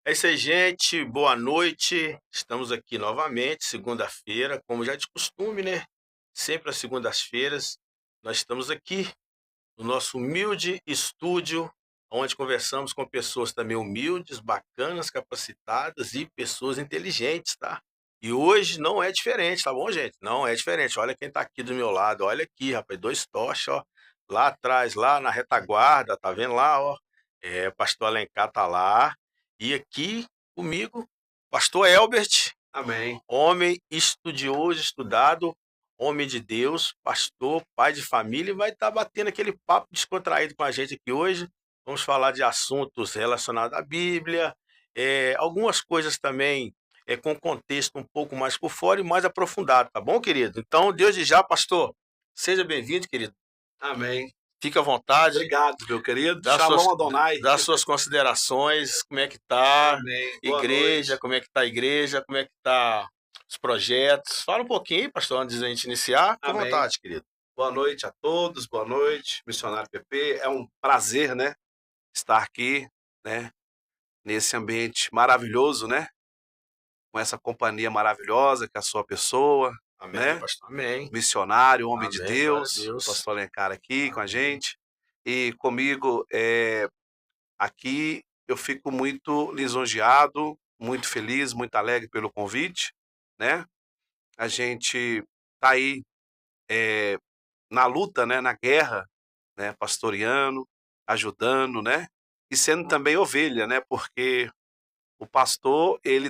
É isso aí, gente. Boa noite. Estamos aqui novamente, segunda-feira, como já de costume, né? Sempre às segundas-feiras, nós estamos aqui no nosso humilde estúdio, onde conversamos com pessoas também humildes, bacanas, capacitadas e pessoas inteligentes, tá? E hoje não é diferente, tá bom, gente? Não é diferente. Olha quem tá aqui do meu lado. Olha aqui, rapaz, dois tochas, ó. Lá atrás, lá na retaguarda, tá vendo lá, ó? Pastor Alencar tá lá. E aqui comigo, pastor Elbert, Amém. homem estudioso, estudado, homem de Deus, pastor, pai de família, e vai estar batendo aquele papo descontraído com a gente aqui hoje. Vamos falar de assuntos relacionados à Bíblia, algumas coisas também com contexto um pouco mais por fora e mais aprofundado, tá bom, querido? Então, Deus já, pastor, seja bem-vindo, querido. Amém. Fique à vontade. Obrigado, meu querido. Dá Shalom suas, Adonai. dá suas considerações, como é que tá Amém. Boa igreja, noite. como é que tá a igreja, como é que tá os projetos. Fala um pouquinho aí, pastor, antes da gente iniciar. Fique à Amém. vontade, querido. Boa noite a todos. Boa noite, missionário PP. É um prazer, né, estar aqui, né, nesse ambiente maravilhoso, né, com essa companhia maravilhosa que é a sua pessoa, Amém, né, pastor. Amém. missionário, homem de Amém. Glória a Deus, o Deus. pastor Alencar aqui com a Amém. gente. E comigo, aqui eu fico muito lisonjeado, muito feliz, muito alegre pelo convite, né? A gente tá aí na luta, né, na guerra, né, pastoreando, ajudando, né? E sendo também ovelha, né? Porque o pastor, ele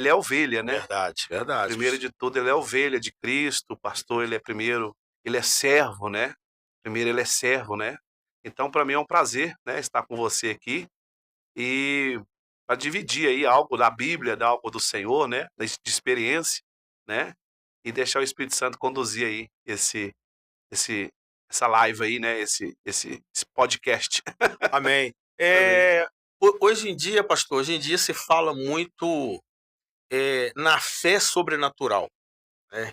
é ovelha, né? Verdade, verdade. Primeiro de tudo, ele é ovelha de Cristo, o pastor, ele é primeiro, ele é servo, né? Primeiro ele é servo, né? Então, para mim é um prazer, né, estar com você aqui e para dividir aí algo da Bíblia, algo do Senhor, né, de experiência, né, e deixar o Espírito Santo conduzir aí esse essa live aí, né, esse podcast. Amém. Amém. Hoje em dia, pastor, hoje em dia se fala muito na fé sobrenatural, né?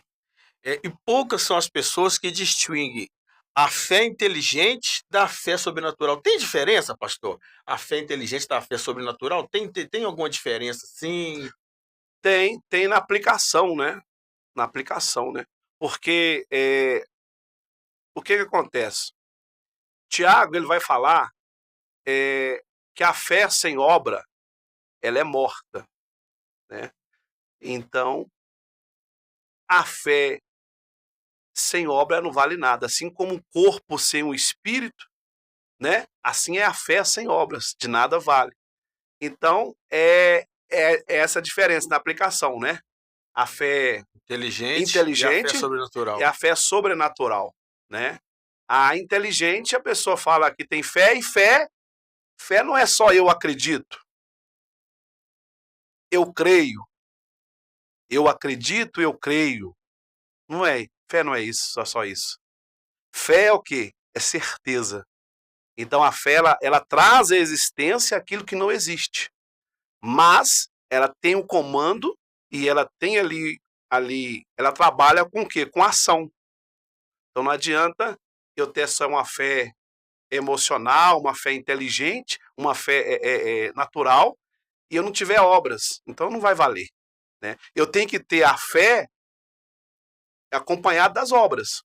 E poucas são as pessoas que distinguem a fé inteligente da fé sobrenatural. Tem diferença, pastor? A fé inteligente da fé sobrenatural? Tem alguma diferença, sim? Tem na aplicação, né? Na aplicação, né? Porque o que que acontece? Tiago, ele vai falar que a fé sem obra, ela é morta, né? Então, a fé sem obra não vale nada. Assim como um corpo sem um espírito, né? Assim é a fé sem obras, de nada vale. Então, é essa a diferença na aplicação, né? A fé Inteligente e a fé inteligente sobrenatural. é a fé sobrenatural, né? A inteligente, a pessoa fala que tem fé, e fé não é só eu acredito, eu creio, eu acredito, eu creio. Não é, fé não é isso, só isso. Fé é o quê? É certeza. Então a fé, ela traz à existência aquilo que não existe. Mas ela tem o comando e ela tem ali, ela trabalha com o quê? Com ação. Então não adianta eu ter só uma fé emocional, uma fé inteligente, uma fé natural, e eu não tiver obras. Então não vai valer. Né? Eu tenho que ter a fé acompanhada das obras.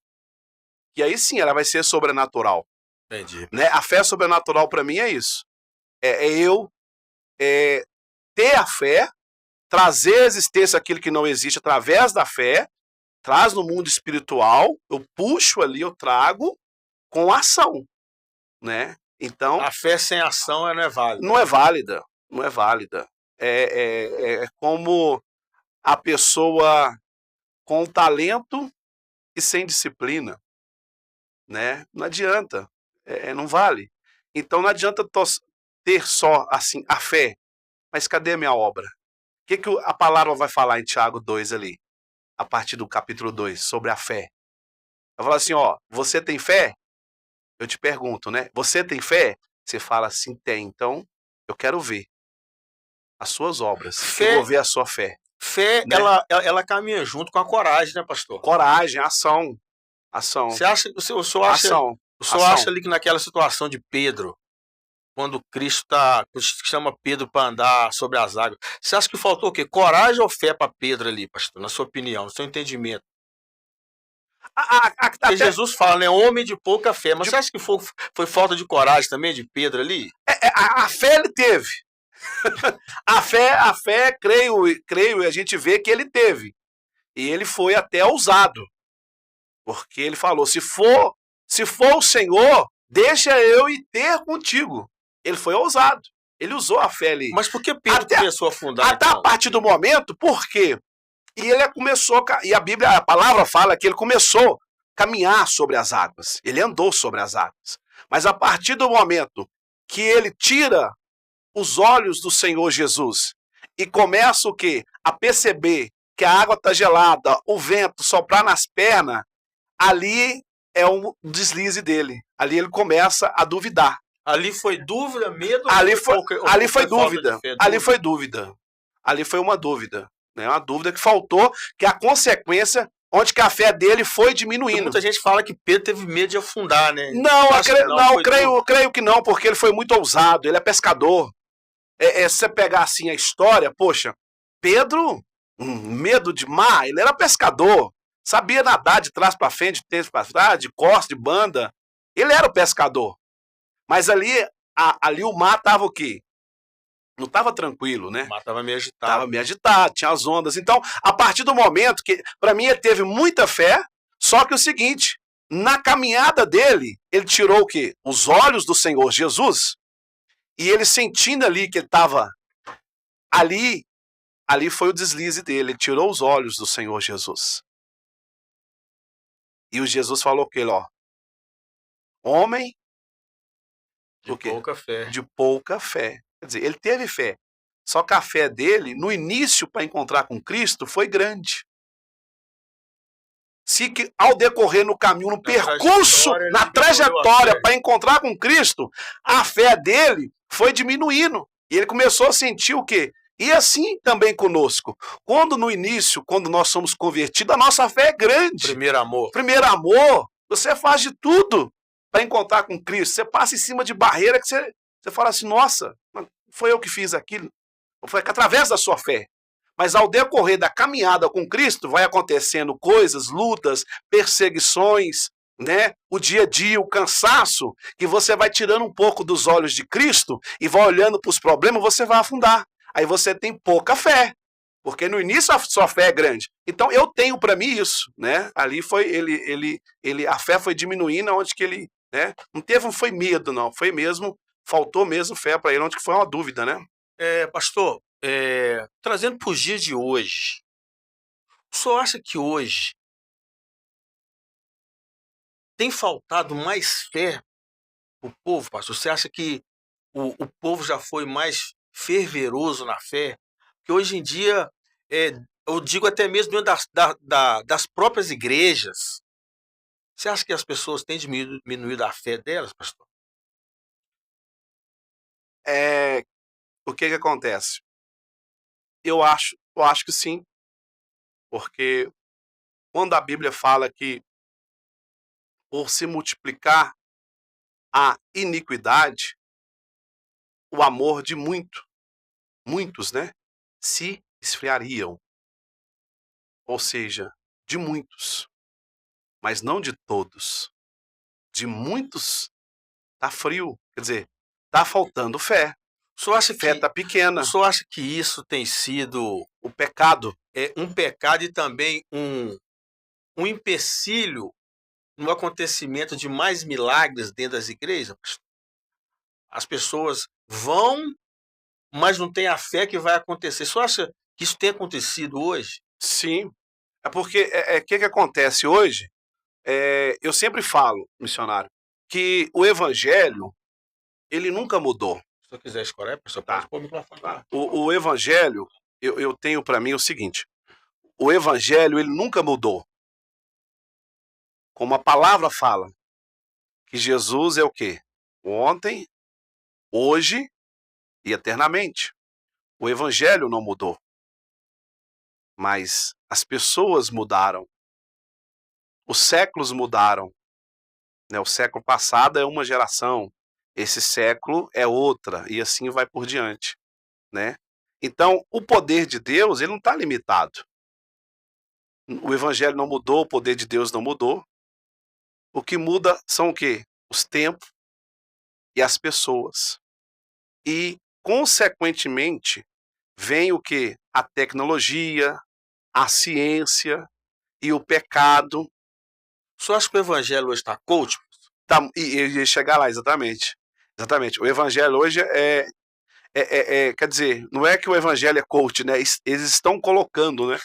E aí sim ela vai ser sobrenatural. Entendi. Né? A fé sobrenatural para mim é isso. É eu ter a fé, trazer à existência aquilo que não existe através da fé, traz no mundo espiritual, eu puxo ali, eu trago com ação, né? Então, A fé sem ação não é válida. não é válida, não é válida. É como a pessoa com talento e sem disciplina, né? Não adianta, não vale. Então não adianta ter só assim a fé, mas cadê a minha obra? O que a palavra vai falar em Tiago 2 ali, a partir do capítulo 2, sobre a fé? Vai falar assim, ó, você tem fé? Eu te pergunto, né? Você tem fé? Você fala assim, tem. Então, eu quero ver as suas obras. Eu vou Fé, ver a sua fé, fé né? ela caminha junto com a coragem, né, pastor? Coragem, ação, ação, Você acha, o senhor acha, ação, o senhor ação. acha ali que naquela situação de Pedro, quando Cristo chama Pedro para andar sobre as águas. Você acha que faltou o quê? Coragem ou fé para Pedro ali, pastor? Na sua opinião, no seu entendimento? Porque Até Jesus fala, né? Homem de pouca fé. Mas você acha que foi falta de coragem também de Pedro ali? a fé ele teve. A fé, creio, a gente vê que ele teve. E ele foi até ousado. Porque ele falou: se for o Senhor, deixa eu ir ter contigo. Ele foi ousado. Ele usou a fé ali. Mas por que Pedro começou a afundar? Até então? a partir do momento, por quê? E ele começou, e a palavra fala que ele começou a caminhar sobre as águas. Ele andou sobre as águas. Mas a partir do momento que ele tira os olhos do Senhor Jesus e começa o quê? A perceber que a água está gelada, o vento soprar nas pernas, ali é um deslize dele. Ali ele começa a duvidar. Ali foi dúvida, medo? Ali foi dúvida. Ali foi dúvida. Ali foi uma dúvida. Né? Uma dúvida que faltou, que a consequência, onde que a fé dele foi diminuindo. Muita gente fala que Pedro teve medo de afundar, né? Não, creio que não, porque ele foi muito ousado, ele é pescador. Se você pegar assim a história, poxa, Pedro, medo de mar, ele era pescador. Sabia nadar de trás para frente, de trás para trás, de costas, de banda. Ele era o pescador. Mas ali o mar estava o quê? Não estava tranquilo, né? O mar estava meio agitado. Estava meio agitado, tinha as ondas. Então, a partir do momento que, para mim, ele teve muita fé, só que o seguinte, na caminhada dele, ele tirou o quê? Os olhos do Senhor Jesus, e ele sentindo ali que ele estava ali foi o deslize dele, ele tirou os olhos do Senhor Jesus. E o Jesus falou que ele, homem de pouca fé. De pouca fé. Quer dizer, ele teve fé. Só que a fé dele, no início, para encontrar com Cristo, foi grande. Se que ao decorrer no caminho, no percurso, na trajetória para encontrar com Cristo, a fé dele foi diminuindo. E ele começou a sentir o quê? E assim também conosco. Quando no início, quando nós somos convertidos, a nossa fé é grande. Primeiro amor. Primeiro amor, você faz de tudo para encontrar com Cristo. Você passa em cima de barreira que você fala assim, nossa, foi eu que fiz aquilo. Foi através da sua fé. Mas ao decorrer da caminhada com Cristo, vai acontecendo coisas, lutas, perseguições, né? O dia a dia, o cansaço, que você vai tirando um pouco dos olhos de Cristo e vai olhando para os problemas, você vai afundar. Aí você tem pouca fé, porque no início a sua fé é grande. Então eu tenho para mim isso, né? Ali foi a fé foi diminuindo, onde que ele, né? Não foi medo, não, foi mesmo, faltou mesmo fé para ele, onde que foi uma dúvida, né? Pastor, trazendo para os dias de hoje, o senhor acha que hoje tem faltado mais fé para o povo, pastor? Você acha que o povo já foi mais fervoroso na fé? Porque hoje em dia, eu digo até mesmo dentro das próprias igrejas, você acha que as pessoas têm diminuído a fé delas, pastor? O que acontece? Eu acho que sim, porque quando a Bíblia fala que por se multiplicar a iniquidade, o amor de muitos, né, se esfriariam. Ou seja, de muitos, mas não de todos. De muitos tá frio, quer dizer, tá faltando fé. O senhor acha fé tá pequena. O senhor acha que isso tem sido o pecado? É um pecado e também um empecilho no acontecimento de mais milagres dentro das igrejas? As pessoas vão, mas não tem a fé que vai acontecer. O senhor acha que isso tem acontecido hoje? Sim. É porque o que acontece hoje? Eu sempre falo, missionário, que o evangelho, ele nunca mudou. Se eu quiser escolher, pessoal, pode pôr o microfone. O evangelho, eu tenho para mim o seguinte, o evangelho, ele nunca mudou. Como a palavra fala, que Jesus é o quê? Ontem, hoje e eternamente. O evangelho não mudou. Mas as pessoas mudaram. Os séculos mudaram. Né? O século passado é uma geração. esse século é outra, e assim vai por diante, né? Então, o poder de Deus, ele não está limitado. O evangelho não mudou, o poder de Deus não mudou. O que muda são o quê? Os tempos e as pessoas. E, consequentemente, vem o quê? A tecnologia, a ciência e o pecado. O senhor acha que o evangelho hoje está coach? Tá, e eu ia chegar lá, exatamente. Exatamente. O evangelho hoje quer dizer, não é que o evangelho é coach, né? Eles estão colocando, né?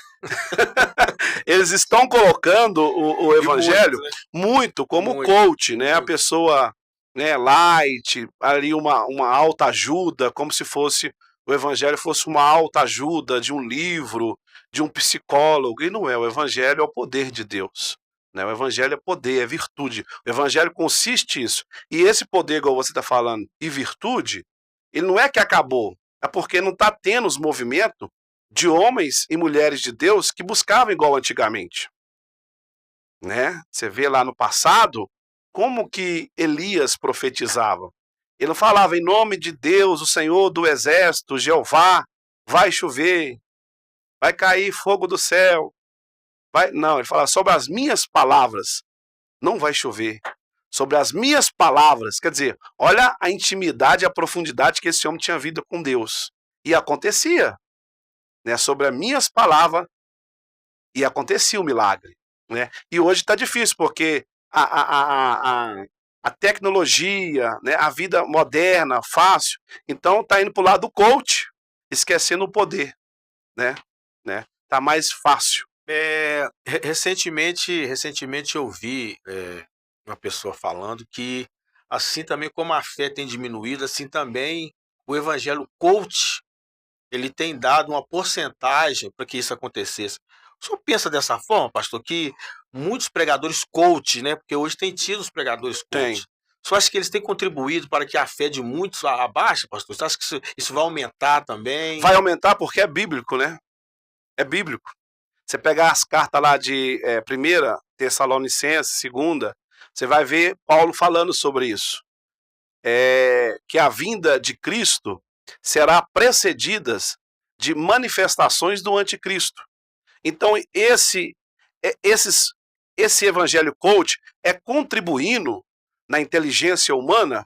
Eles estão colocando o evangelho muito como Muito, coach, né? A muito. pessoa, né, light, ali uma alta ajuda, como se fosse o evangelho fosse uma alta ajuda de um livro, de um psicólogo, e não é. O evangelho é o poder de Deus, né? O evangelho é poder, é virtude. O evangelho consiste nisso. E esse poder, igual você está falando, e virtude, ele não é que acabou, é porque não está tendo os movimentos de homens e mulheres de Deus que buscavam igual antigamente, né? Você vê lá no passado como que Elias profetizava. Ele não falava em nome de Deus, o Senhor do exército, Jeová, vai chover, vai cair fogo do céu. Não, ele fala sobre as minhas palavras, não vai chover. Sobre as minhas palavras, quer dizer, olha a intimidade e a profundidade que esse homem tinha vida com Deus. E acontecia, né? Sobre as minhas palavras, e acontecia o milagre, né? E hoje está difícil, porque a tecnologia, né? A vida moderna, fácil, então está indo para o lado do coach, esquecendo o poder, né? Tá mais fácil. Recentemente eu vi uma pessoa falando que, assim também como a fé tem diminuído, assim também o evangelho coach, ele tem dado uma porcentagem para que isso acontecesse. O senhor pensa dessa forma, pastor, que muitos pregadores coach, né? Porque hoje tem tido os pregadores Tem. coach. O senhor acha que eles têm contribuído para que a fé de muitos abaixe, pastor? Você acha que isso vai aumentar também? Vai aumentar porque é bíblico, né? É bíblico. Você pegar as cartas lá de 1 Tessalonicenses, 2, você vai ver Paulo falando sobre isso. Que a vinda de Cristo será precedida de manifestações do anticristo. Então, esse evangelho coach é contribuindo na inteligência humana,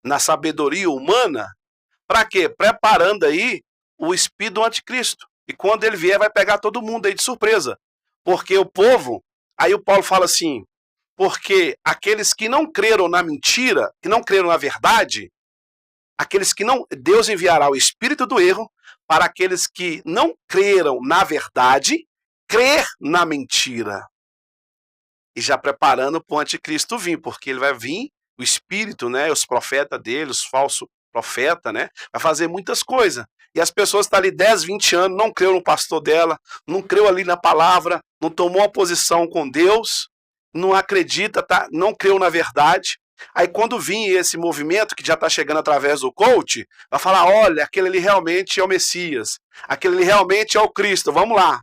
na sabedoria humana, para quê? Preparando aí o espírito do anticristo. E quando ele vier, vai pegar todo mundo aí de surpresa. Porque o povo, aí o Paulo fala assim, porque aqueles que não creram na mentira, que não creram na verdade, aqueles que não, Deus enviará o espírito do erro para aqueles que não creram na verdade, crer na mentira. E já preparando para o anticristo vir, porque ele vai vir, o espírito, né, os profetas dele, os falsos profetas, né, vai fazer muitas coisas. E as pessoas estão ali 10, 20 anos, não creu no pastor dela, não creu ali na palavra, não tomou uma posição com Deus, não acredita, tá? Não creu na verdade. Aí quando vir esse movimento que já está chegando através do coach, vai falar, olha, aquele ali realmente é o Messias, aquele ali realmente é o Cristo, vamos lá.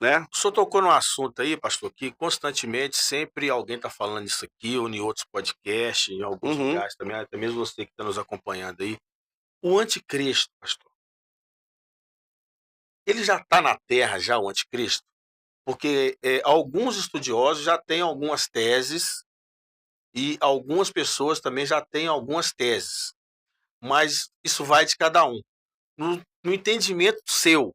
Né? O senhor tocou num assunto aí, pastor, que constantemente sempre alguém está falando isso aqui, ou em outros podcasts, em alguns lugares também, até mesmo você que está nos acompanhando aí. O anticristo, pastor, ele já está na Terra, já o anticristo? Porque alguns estudiosos já têm algumas teses e algumas pessoas também já têm algumas teses. Mas isso vai de cada um. No entendimento seu,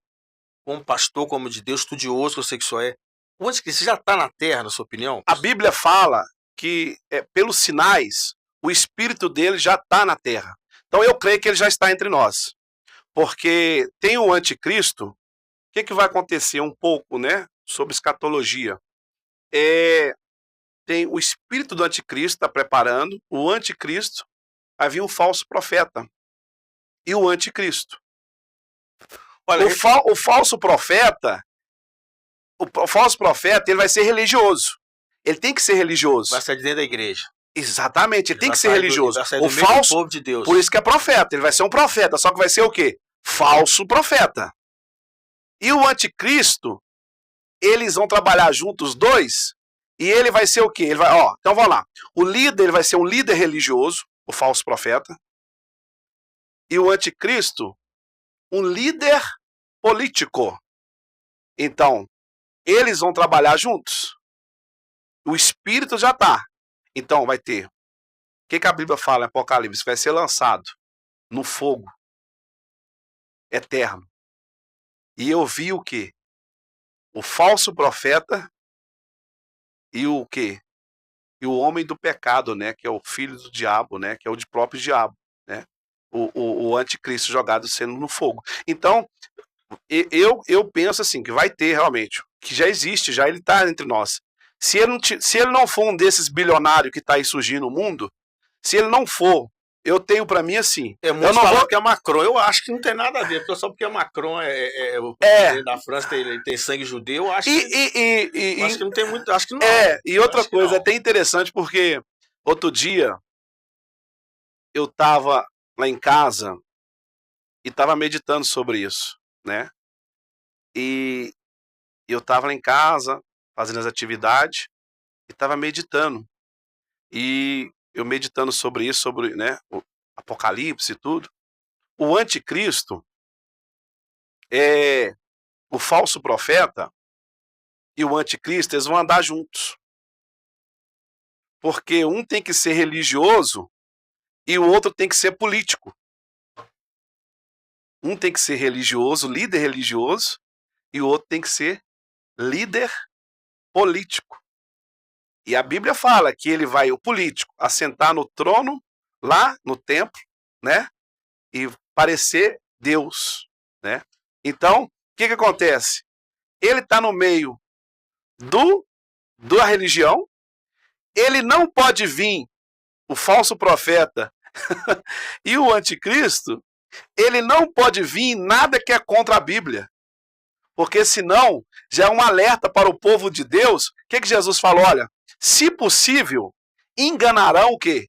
como pastor, como de Deus, estudioso, que eu sei que o senhor é, o anticristo já está na Terra, na sua opinião? A Bíblia fala que, pelos sinais, o espírito dele já está na Terra. Então eu creio que ele já está entre nós. Porque tem o anticristo, o que vai acontecer um pouco, né, sobre escatologia? Tem o espírito do anticristo, está preparando, o anticristo, vai vir um falso profeta. E o anticristo. Olha, o falso profeta, ele vai ser religioso. Ele tem que ser religioso. Vai sair de dentro da igreja. Exatamente, ele tem que ser religioso. O falso, povo de Deus. Por isso que é profeta, ele vai ser um profeta, só que vai ser o quê? Falso profeta. E o anticristo, eles vão trabalhar juntos os dois, e ele vai ser o quê? Ele vai, então vamos lá. O líder, ele vai ser um líder religioso, o falso profeta, e o anticristo, um líder político. Então, eles vão trabalhar juntos. O espírito já está. Então, vai ter. O que a Bíblia fala em Apocalipse? Vai ser lançado no fogo eterno. E eu vi o quê? O falso profeta e o quê? E o homem do pecado, né? Que é o filho do diabo, né? Que é o de próprio diabo, né? O anticristo jogado sendo no fogo. Então, eu penso assim, que vai ter realmente, que já existe, já ele está entre nós. Se ele não for um desses bilionários que está aí surgindo no mundo, se ele não for, eu tenho para mim assim. É muito falar que é Macron. Eu acho que não tem nada a ver, porque só porque Macron é o presidente da França, ele tem sangue judeu, eu acho acho que não tem muito, acho que não. E outra coisa, é até interessante porque outro dia eu estava lá em casa e estava meditando sobre isso, né? E eu estava lá em casa, fazendo as atividades, e estava meditando. E eu meditando sobre isso, sobre, né, o Apocalipse e tudo. O anticristo, o falso profeta e o anticristo, eles vão andar juntos. Porque um tem que ser religioso e o outro tem que ser político. Um tem que ser religioso, líder religioso, e o outro tem que ser líder político. E a Bíblia fala que ele vai, o político, assentar no trono, lá no templo, né? E parecer Deus, né? Então, o que acontece? Ele está no meio da religião, ele não pode vir, o falso profeta e o anticristo, ele não pode vir nada que é contra a Bíblia. Porque senão, já é um alerta para o povo de Deus. O que Jesus falou? Olha, se possível, enganarão o quê?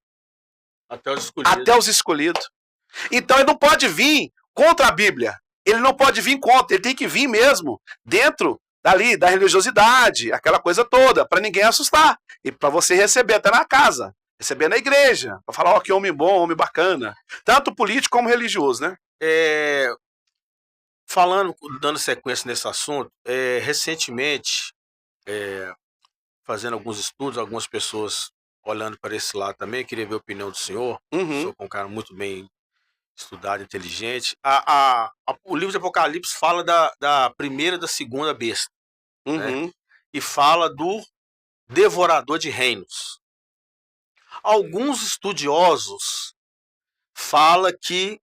Até os escolhidos. Então ele não pode vir contra a Bíblia. Ele não pode vir contra, ele tem que vir mesmo dentro dali, da religiosidade, aquela coisa toda, para ninguém assustar. E para você receber até na casa, receber na igreja, para falar, ó, que homem bom, homem bacana. Tanto político como religioso, né? Falando, dando sequência nesse assunto, recentemente, fazendo alguns estudos, algumas pessoas olhando para esse lado também, queria ver a opinião do senhor. O senhor é um cara muito bem estudado, inteligente. O livro de Apocalipse fala da primeira e da segunda besta. Né? E fala do devorador de reinos. Alguns estudiosos falam que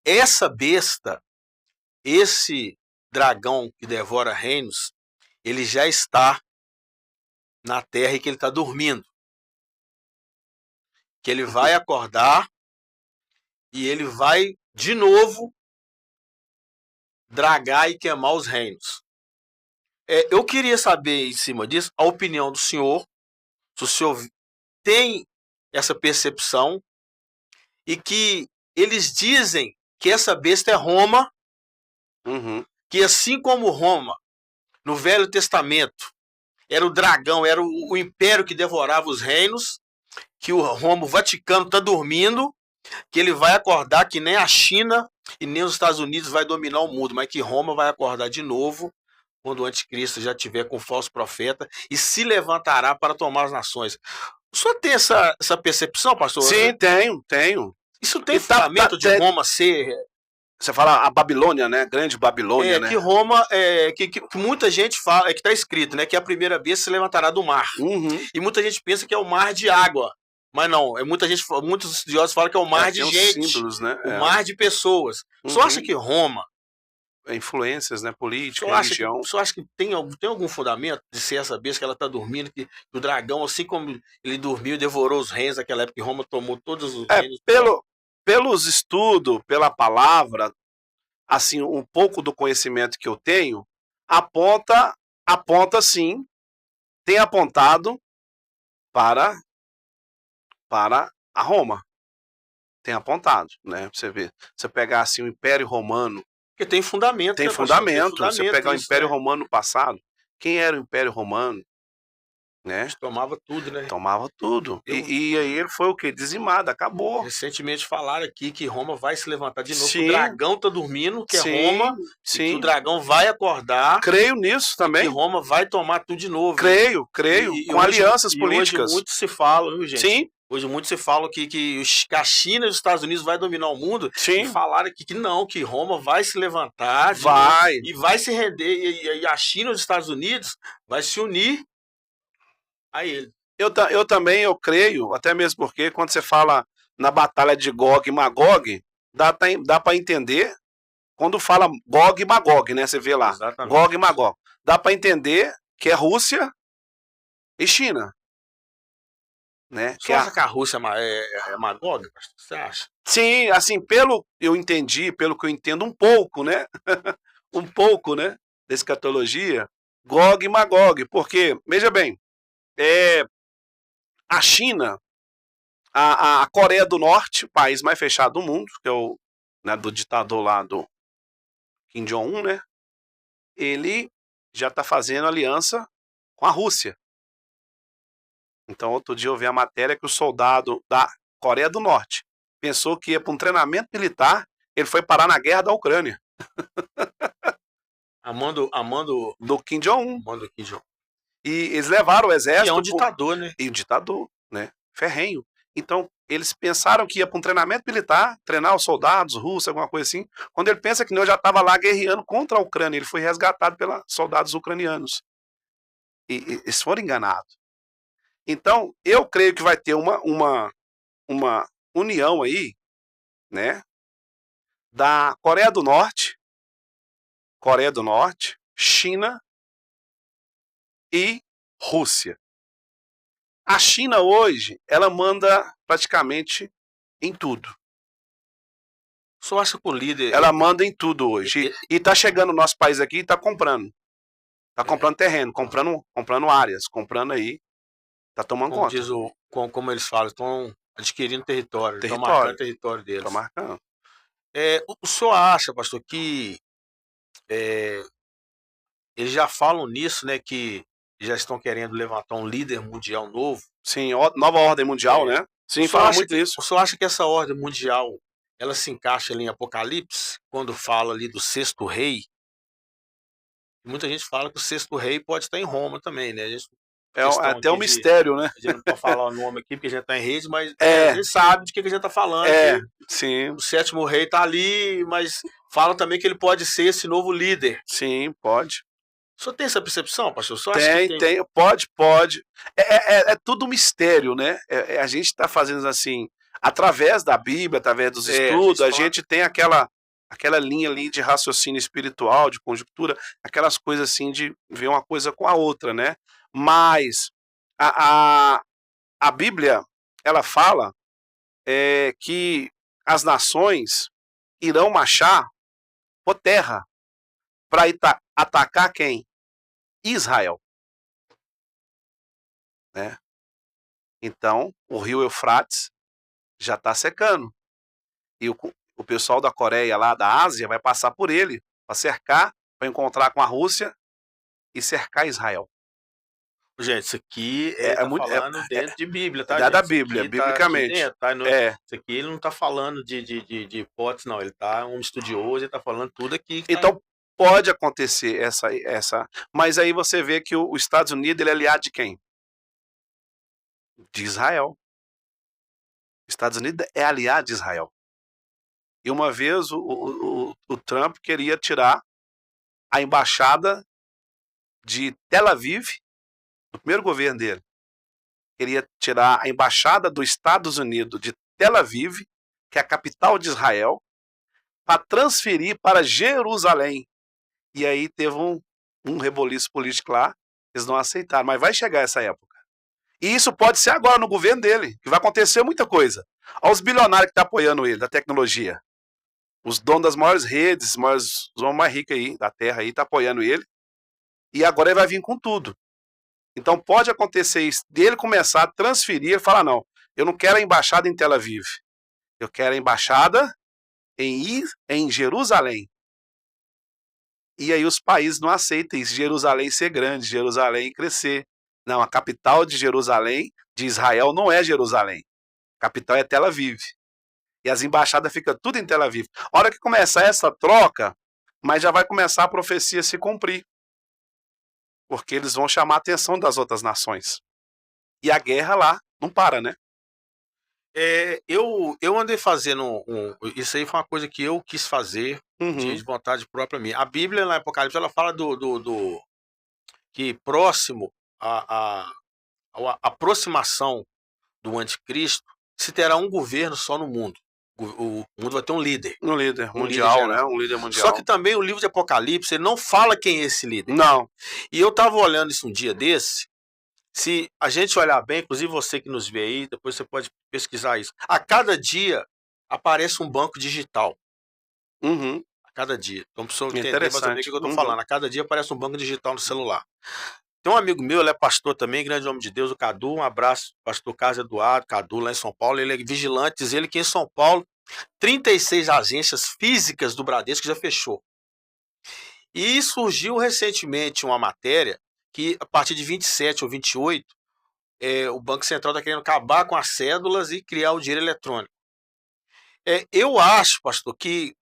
essa besta, esse dragão que devora reinos, ele já está na terra e que ele está dormindo. Que ele vai acordar e ele vai, de novo, dragar e queimar os reinos. Eu queria saber, em cima disso, a opinião do senhor, se o senhor tem essa percepção, e que eles dizem que essa besta é Roma, que assim como Roma, no Velho Testamento, era o dragão, era o império que devorava os reinos, que o Roma, o Vaticano, está dormindo, que ele vai acordar que nem a China e nem os Estados Unidos vai dominar o mundo, mas que Roma vai acordar de novo quando o anticristo já tiver com o falso profeta e se levantará para tomar as nações. O senhor tem essa percepção, pastor? Sim, tenho. Isso tem fundamento de Roma ser... Você fala a Babilônia, né? Grande Babilônia, né? Que Roma, que muita gente fala, que está escrito, né? Que a primeira besta se levantará do mar. E muita gente pensa que é o mar de água. Mas não, muitos estudiosos falam que é o mar de gente. Símbolos, né? O mar de pessoas. O senhor acha que Roma... influências, né? Política, religião. O senhor acha que tem algum fundamento de ser essa besta que ela está dormindo, que o dragão, assim como ele dormiu e devorou os reinos naquela época, que Roma tomou todos os reinos? Pelos estudos, pela palavra, assim, um pouco do conhecimento que eu tenho, aponta sim, tem apontado para a Roma. Tem apontado, né? Você vê, você pegar assim o Império Romano, porque tem fundamento. Tem fundamento. Você pegar o Império Romano passado, quem era o Império Romano? né? Eles tomavam tudo, né? Tomava tudo. Eu- E aí ele foi o quê? Dizimado, acabou. Recentemente falaram aqui que Roma vai se levantar de novo. Que o Sim. dragão tá dormindo, que é Sim, Roma, e que sim. o dragão vai acordar, Creio nisso e que também. Roma vai tomar tudo de novo. Creio, E com hoje- alianças e políticas. Hoje muito se fala, viu, gente? Sim, Hoje muito se fala que a China e os Estados Unidos vai dominar o mundo. sim. E falaram que não, que Roma vai se levantar de Vai. novo e vai se render. E a China e os Estados Unidos vai se unir a ele. Eu também, eu creio, até mesmo porque quando você fala na batalha de Gog e Magog, dá para entender, quando fala Gog e Magog, né? Você vê lá, Exatamente. Gog e Magog. Dá para entender que é Rússia e China. Né? Você acha que a Rússia é Magog? Você acha? Sim, assim, pelo que eu entendo um pouco, né? um pouco, né? Da escatologia, Gog e Magog, porque, veja bem, a China, a Coreia do Norte, o país mais fechado do mundo, que é o do ditador lá do Kim Jong-un, né? Ele já está fazendo aliança com a Rússia. Então, outro dia eu vi a matéria que o soldado da Coreia do Norte pensou que ia para um treinamento militar, ele foi parar na guerra da Ucrânia. Amando do Kim Jong-un. Amando Kim Jong-un. E eles levaram o exército. E é um ditador, né? E um ditador, né? Ferrenho. Então, eles pensaram que ia para um treinamento militar, treinar os soldados russos, alguma coisa assim. Quando ele pensa que não, já estava lá guerreando contra a Ucrânia. Ele foi resgatado pelos soldados ucranianos. E eles foram enganados. Então, eu creio que vai ter uma união aí, né? Da Coreia do Norte, China e Rússia. A China hoje, ela manda praticamente em tudo. Só acha que o líder... Ela manda em tudo hoje. E tá chegando no nosso país aqui e tá comprando. Tá comprando terreno, comprando áreas, comprando aí. Tá tomando conta. Como eles falam, estão adquirindo território. Estão marcando território deles. Estão marcando. O senhor acha, pastor, que eles já falam nisso, né? Que já estão querendo levantar um líder mundial novo? Sim, nova ordem mundial, né? Sim, fala muito isso. O senhor acha que essa ordem mundial ela se encaixa ali em Apocalipse, quando fala ali do sexto rei? Muita gente fala que o sexto rei pode estar em Roma também, né? Até um mistério, né? A gente não pode falar o nome aqui porque a gente está em rede, mas a gente sabe de que a gente está falando. Sim. O sétimo rei está ali, mas fala também que ele pode ser esse novo líder. Sim, pode. O senhor tem essa percepção, pastor? Tem, pode. É tudo mistério, né? A gente está fazendo assim, através da Bíblia, através dos estudos, a gente tem aquela linha ali de raciocínio espiritual, de conjectura, aquelas coisas assim de ver uma coisa com a outra, né? Mas a Bíblia, ela fala que as nações irão marchar por terra para atacar quem? Israel. Né? Então, o rio Eufrates já está secando. E o pessoal da Coreia, lá da Ásia, vai passar por ele para cercar, para encontrar com a Rússia e cercar Israel. Gente, isso aqui falando dentro de Bíblia, tá? Da Bíblia, biblicamente. Isso aqui ele não está falando de hipótese, não. Ele está um estudioso, ele está falando tudo aqui. Então, pode acontecer essa. Mas aí você vê que os Estados Unidos ele é aliado de quem? De Israel. Os Estados Unidos é aliado de Israel. E uma vez o Trump queria tirar a embaixada de Tel Aviv, no primeiro governo dele. Queria tirar a embaixada dos Estados Unidos de Tel Aviv, que é a capital de Israel, para transferir para Jerusalém. E aí teve um reboliço político lá, eles não aceitaram, mas vai chegar essa época. E isso pode ser agora no governo dele, que vai acontecer muita coisa. Olha os bilionários que estão apoiando ele, da tecnologia. Os donos das maiores redes, os homens mais ricos aí da terra aí, estão apoiando ele. E agora ele vai vir com tudo. Então pode acontecer isso, dele começar a transferir e falar, não, eu não quero a embaixada em Tel Aviv. Eu quero a embaixada em Jerusalém. E aí os países não aceitam isso, Jerusalém ser grande, Jerusalém crescer. Não, a capital de Jerusalém, de Israel, não é Jerusalém. A capital é Tel Aviv. E as embaixadas ficam tudo em Tel Aviv. A hora que começar essa troca, mas já vai começar a profecia se cumprir. Porque eles vão chamar a atenção das outras nações. E a guerra lá não para, né? Eu andei fazendo isso aí foi uma coisa que eu quis fazer de vontade própria minha. A Bíblia, na Apocalipse, ela fala do que próximo à aproximação do anticristo, se terá um governo só no mundo. O mundo vai ter um líder. Um líder Um mundial, líder né? Um líder mundial. Só que também o livro de Apocalipse, ele não fala quem é esse líder. Não. E eu estava olhando isso um dia desse. Se a gente olhar bem, inclusive você que nos vê aí, depois você pode pesquisar isso. A cada dia aparece um banco digital. A cada dia. Então, para você entender mais ou menos o que eu estou falando. A cada dia aparece um banco digital no celular. Tem um amigo meu, ele é pastor também, grande homem de Deus, o Cadu. Um abraço, pastor Carlos Eduardo, Cadu, lá em São Paulo. Ele é vigilante, diz ele que em São Paulo, 36 agências físicas do Bradesco já fechou. E surgiu recentemente uma matéria que, a partir de 27 ou 28, o Banco Central está querendo acabar com as cédulas e criar o dinheiro eletrônico. Eu acho, pastor, que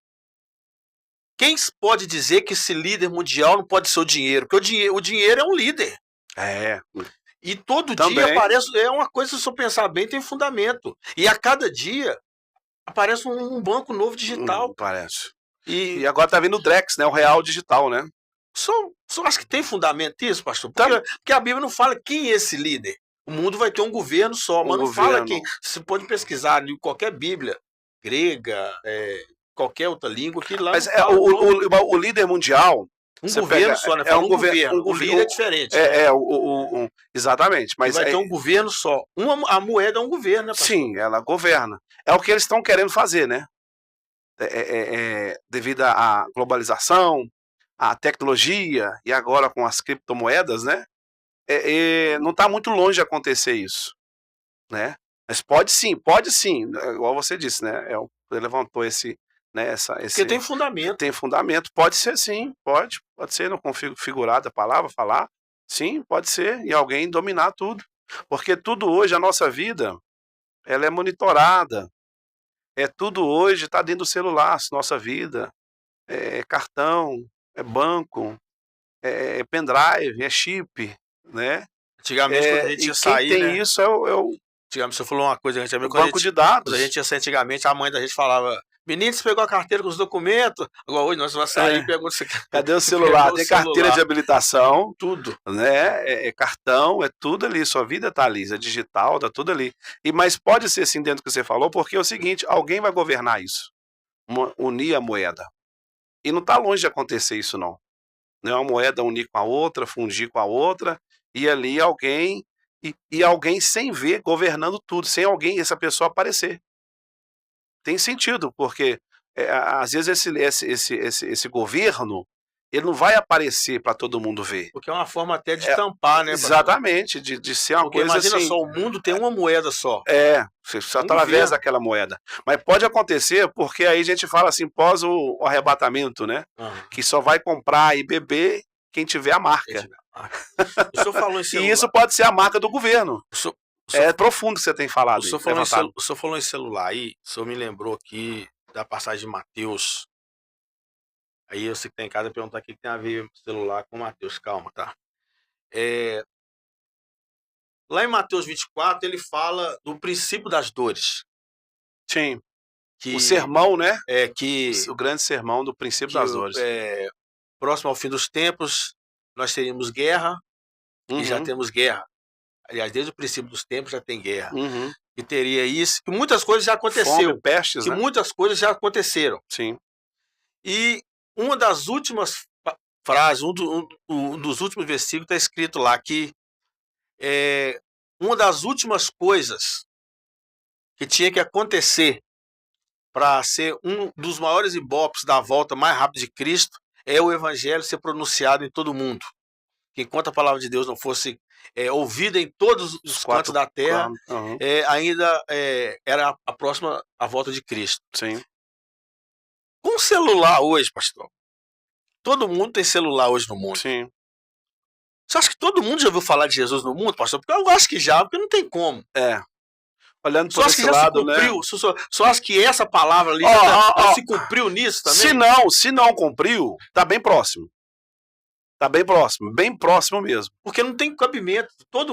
quem pode dizer que esse líder mundial não pode ser o dinheiro? Porque o dinheiro é um líder. E todo dia aparece, é uma coisa, se eu pensar bem, tem fundamento. E a cada dia aparece um banco novo digital. Parece. E agora tá vindo o Drex, né? O real digital, né? Só acho que tem fundamento isso, pastor. Porque a Bíblia não fala quem é esse líder. O mundo vai ter um governo só, mas não fala quem. Você pode pesquisar em qualquer Bíblia, grega, qualquer outra língua, que lá. Mas o líder mundial. Um governo só, né? Um governo. O líder é diferente. Exatamente. Mas vai ter um governo só. A moeda é um governo, né, pastor? Sim, ela governa. É o que eles estão querendo fazer, né? Devido à globalização, à tecnologia e agora com as criptomoedas, né? Não está muito longe de acontecer isso, né? Mas pode sim, igual você disse, né? Você levantou esse, né? Porque tem fundamento. Tem fundamento, pode ser sim, pode ser não configurada a palavra, falar, sim, pode ser, e alguém dominar tudo, porque tudo hoje, a nossa vida, ela é monitorada, tudo hoje está dentro do celular, nossa vida, cartão, banco, pendrive, chip, né? Antigamente, quando a gente ia sair, quem tem isso é o antigamente, você falou uma coisa, banco de dados. Quando a gente ia sair antigamente, a mãe da gente falava: menino, você pegou a carteira com os documentos? Agora hoje nós vamos sair e pegou... Cadê o celular? Tem carteira de habilitação. Tudo. Né? Cartão, tudo ali. Sua vida tá ali, é digital, tá tudo ali. Mas pode ser sim dentro do que você falou, porque é o seguinte, alguém vai governar isso. Unir a moeda. E não tá longe de acontecer isso, não. Não é uma moeda unir com a outra, fundir com a outra, e ali alguém... E alguém sem ver, governando tudo, sem alguém, essa pessoa aparecer. Tem sentido, porque às vezes esse governo, ele não vai aparecer para todo mundo ver. Porque é uma forma até de tampar, né? Exatamente, de ser uma coisa imagina assim... só, o mundo tem uma moeda só. Só através daquela moeda. Mas pode acontecer, porque aí a gente fala assim, pós o arrebatamento, né? Que só vai comprar e beber quem tiver a marca. O senhor falou em celular. E isso pode ser a marca do governo. Profundo que você tem falado. O senhor falou em celular aí, o senhor me lembrou aqui da passagem de Mateus. Aí eu sei que tem em casa perguntar o que tem a ver celular com Mateus. Calma, tá? Lá em Mateus 24, ele fala do princípio das dores. Sim. O sermão, né? O grande sermão do princípio das dores. Próximo ao fim dos tempos, nós teríamos guerra, e já temos guerra. Aliás, desde o princípio dos tempos já tem guerra. E teria isso, que muitas coisas já aconteceram. Fome, pestes, né? Muitas coisas já aconteceram. Sim. E uma das últimas frases, um dos últimos versículos está escrito lá que uma das últimas coisas que tinha que acontecer para ser um dos maiores ibopes da volta mais rápida de Cristo é o evangelho ser pronunciado em todo o mundo. Que enquanto a palavra de Deus não fosse ouvida em todos os cantos da terra, ainda era a próxima a volta de Cristo. Sim. Com celular hoje, pastor, todo mundo tem celular hoje no mundo. Sim. Você acha que todo mundo já ouviu falar de Jesus no mundo, pastor? Porque eu acho que já, porque não tem como. Olhando Só por acho que esse já se lado, né? cumpriu. Só acho que essa palavra ali já se cumpriu nisso também. Se não cumpriu, tá bem próximo. Tá bem próximo mesmo. Porque não tem cabimento.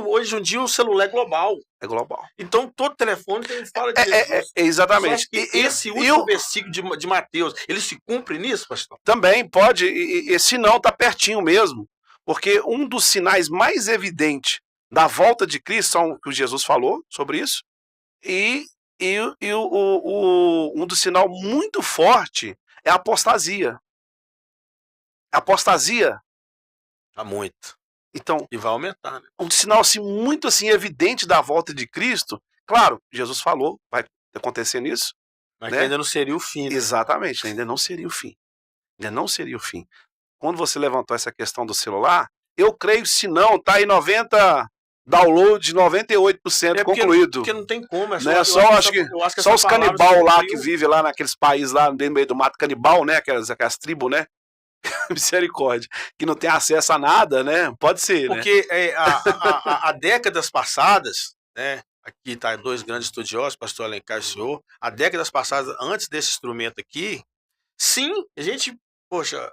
Hoje em dia o celular é global. É global. Então todo telefone fala de Jesus. Exatamente. Só que esse último versículo de Mateus, ele se cumpre nisso, pastor? Também pode, e se não, tá pertinho mesmo. Porque um dos sinais mais evidentes da volta de Cristo, são que Jesus falou sobre isso, e um dos sinais muito forte é a apostasia. A apostasia. Há muito. Então, e vai aumentar, né? Um sinal assim, muito assim, evidente da volta de Cristo. Claro, Jesus falou, vai acontecer nisso. Mas né? Ainda não seria o fim. Né? Exatamente, ainda não seria o fim. Ainda não seria o fim. Quando você levantou essa questão do celular, eu creio, se não, tá aí 90 downloads, 98% concluído. Porque não tem como, é né? Só acho que só os canibal lá que vivem lá naqueles países lá no meio do mato, canibal, né? Aquelas tribos, né? Misericórdia, que não tem acesso a nada, né? Pode ser, porque, né? Há décadas passadas, né? Aqui tá 2 grandes estudiosos, pastor Alencar e o senhor. Há décadas passadas, antes desse instrumento aqui, sim, a gente, poxa,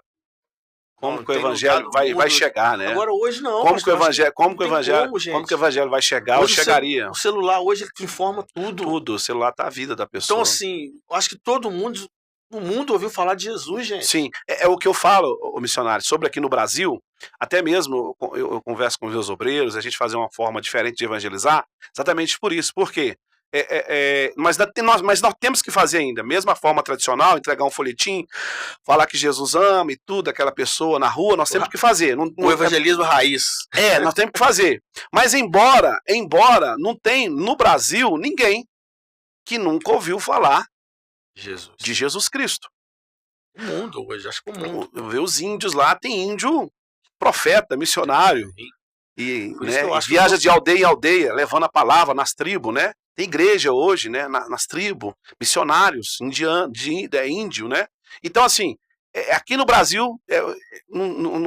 como que o evangelho vai chegar, né? Agora hoje não. Como que o evangelho vai chegar? Hoje chegaria. O celular hoje ele te informa tudo. Tudo, o celular tá a vida da pessoa. Então assim, eu acho que todo mundo no mundo ouviu falar de Jesus, gente. Sim, é o que eu falo, o missionário, sobre aqui no Brasil, até mesmo eu converso com os meus obreiros, a gente fazer uma forma diferente de evangelizar, exatamente por isso. Por quê? Mas nós temos que fazer ainda, mesmo a forma tradicional, entregar um folhetim, falar que Jesus ama e tudo, aquela pessoa na rua, nós temos que fazer. O evangelismo raiz. Nós temos que fazer. Mas embora não tem no Brasil ninguém que nunca ouviu falar de Jesus Cristo. O mundo hoje, acho que o mundo. Vê os índios lá, tem índio profeta, missionário. E né, viaja de aldeia em aldeia, levando a palavra nas tribos, né? Tem igreja hoje, né? Nas tribos, missionários, índio, né? Então, assim, aqui no Brasil,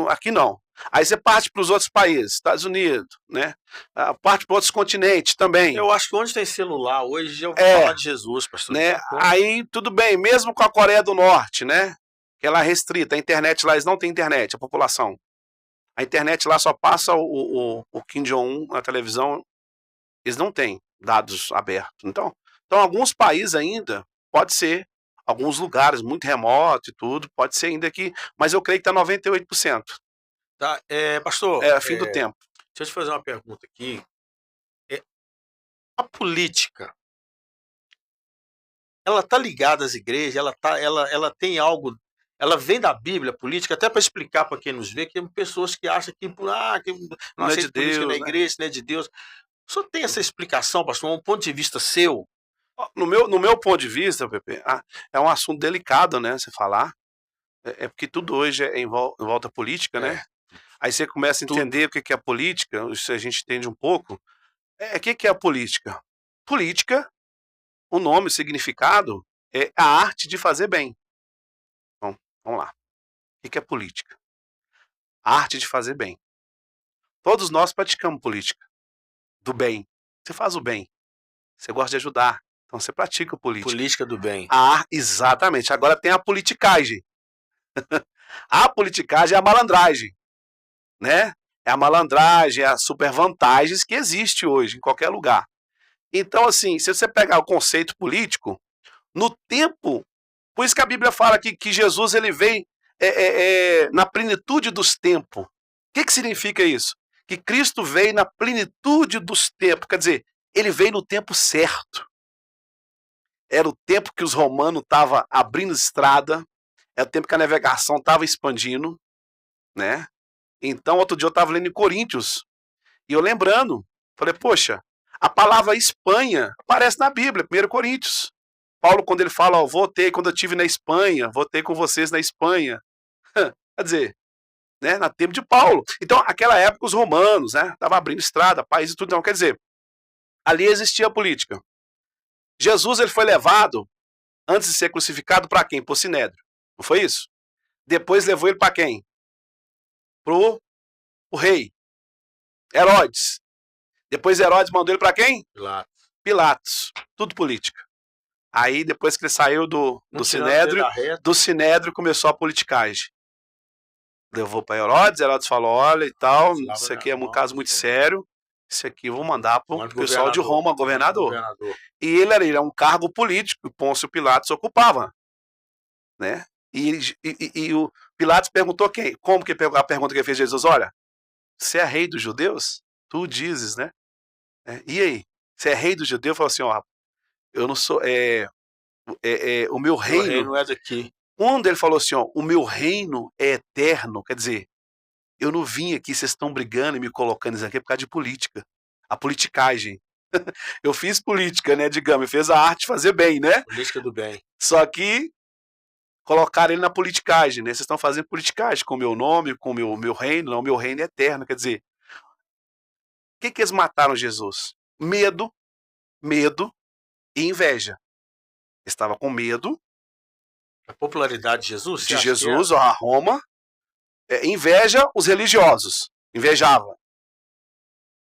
aqui não. Aí você parte para os outros países, Estados Unidos, né? Parte para outros continentes também. Eu acho que onde tem celular hoje já ouviu falar de Jesus, pastor. Né? Aí tudo bem, mesmo com a Coreia do Norte, né? Que ela é restrita, a internet lá, eles não têm internet, a população. A internet lá só passa o Kim Jong-un na televisão, eles não têm dados abertos. Então alguns países ainda, pode ser, alguns lugares muito remotos e tudo, pode ser ainda aqui, mas eu creio que está 98%. Tá, pastor. Fim do tempo. Deixa eu te fazer uma pergunta aqui. A política, ela tá ligada às igrejas, ela tem algo, ela vem da Bíblia, a política, até para explicar para quem nos vê, que tem pessoas que acham que não é de Deus, na igreja, não é de Deus. O senhor tem essa explicação, pastor, um ponto de vista seu? No meu ponto de vista, Pepe, é um assunto delicado, né, você falar. Porque tudo hoje é em volta política, né? Aí você começa a entender o que é a política, isso a gente entende um pouco. O que é a política? Política, o nome, o significado, é a arte de fazer bem. Bom, vamos lá. O que é política? A arte de fazer bem. Todos nós praticamos política. Do bem. Você faz o bem. Você gosta de ajudar. Então você pratica política. Política do bem. Exatamente. Agora tem a politicagem. A politicagem é a malandragem, né? É a malandragem, é as supervantagens que existe hoje em qualquer lugar. Então, assim, se você pegar o conceito político, no tempo, por isso que a Bíblia fala que Jesus ele veio na plenitude dos tempos. O que significa isso? Que Cristo veio na plenitude dos tempos, quer dizer, ele veio no tempo certo. Era o tempo que os romanos estavam abrindo estrada, é o tempo que a navegação estava expandindo, né? Então, outro dia eu estava lendo em Coríntios, e eu lembrando, falei, poxa, a palavra Espanha aparece na Bíblia, 1 Coríntios. Paulo, quando ele fala, quando eu estive na Espanha, voltei com vocês na Espanha. Quer dizer, né, no tempo de Paulo. Então, naquela época, os romanos, né, estavam abrindo estrada, país e tudo. Então, quer dizer, ali existia a política. Jesus ele foi levado, antes de ser crucificado, para quem? Para o Sinédrio. Não foi isso? Depois levou ele para quem? Pro rei. Herodes. Depois Herodes mandou ele para quem? Pilatos. Pilatos. Tudo política. Aí, depois que ele saiu do Sinédrio, começou a politicagem. Levou para Herodes falou, olha e tal, isso aqui é um caso muito sério, isso aqui eu vou mandar para o pessoal de Roma, governador. E ele era um cargo político que Pôncio Pilatos ocupava. Né? E o Pilatos perguntou quem? Como que a pergunta que ele fez a Jesus? Olha, você é rei dos judeus? Tu dizes, né? E aí? Você é rei dos judeus? Falou assim, ó, eu não sou, o meu reino é daqui. Quando ele falou assim, ó, o meu reino é eterno, quer dizer, eu não vim aqui, vocês estão brigando e me colocando isso aqui por causa de política. A politicagem. Eu fiz política, né, digamos, eu fiz a arte fazer bem, né? Política do bem. Só que colocaram ele na politicagem, né? Vocês estão fazendo politicagem com o meu nome, com o meu reino, não, o meu reino é eterno, quer dizer. O que eles mataram Jesus? Medo e inveja. Estava com medo. A popularidade de Jesus? De Jesus, a Roma. Inveja os religiosos. Invejava.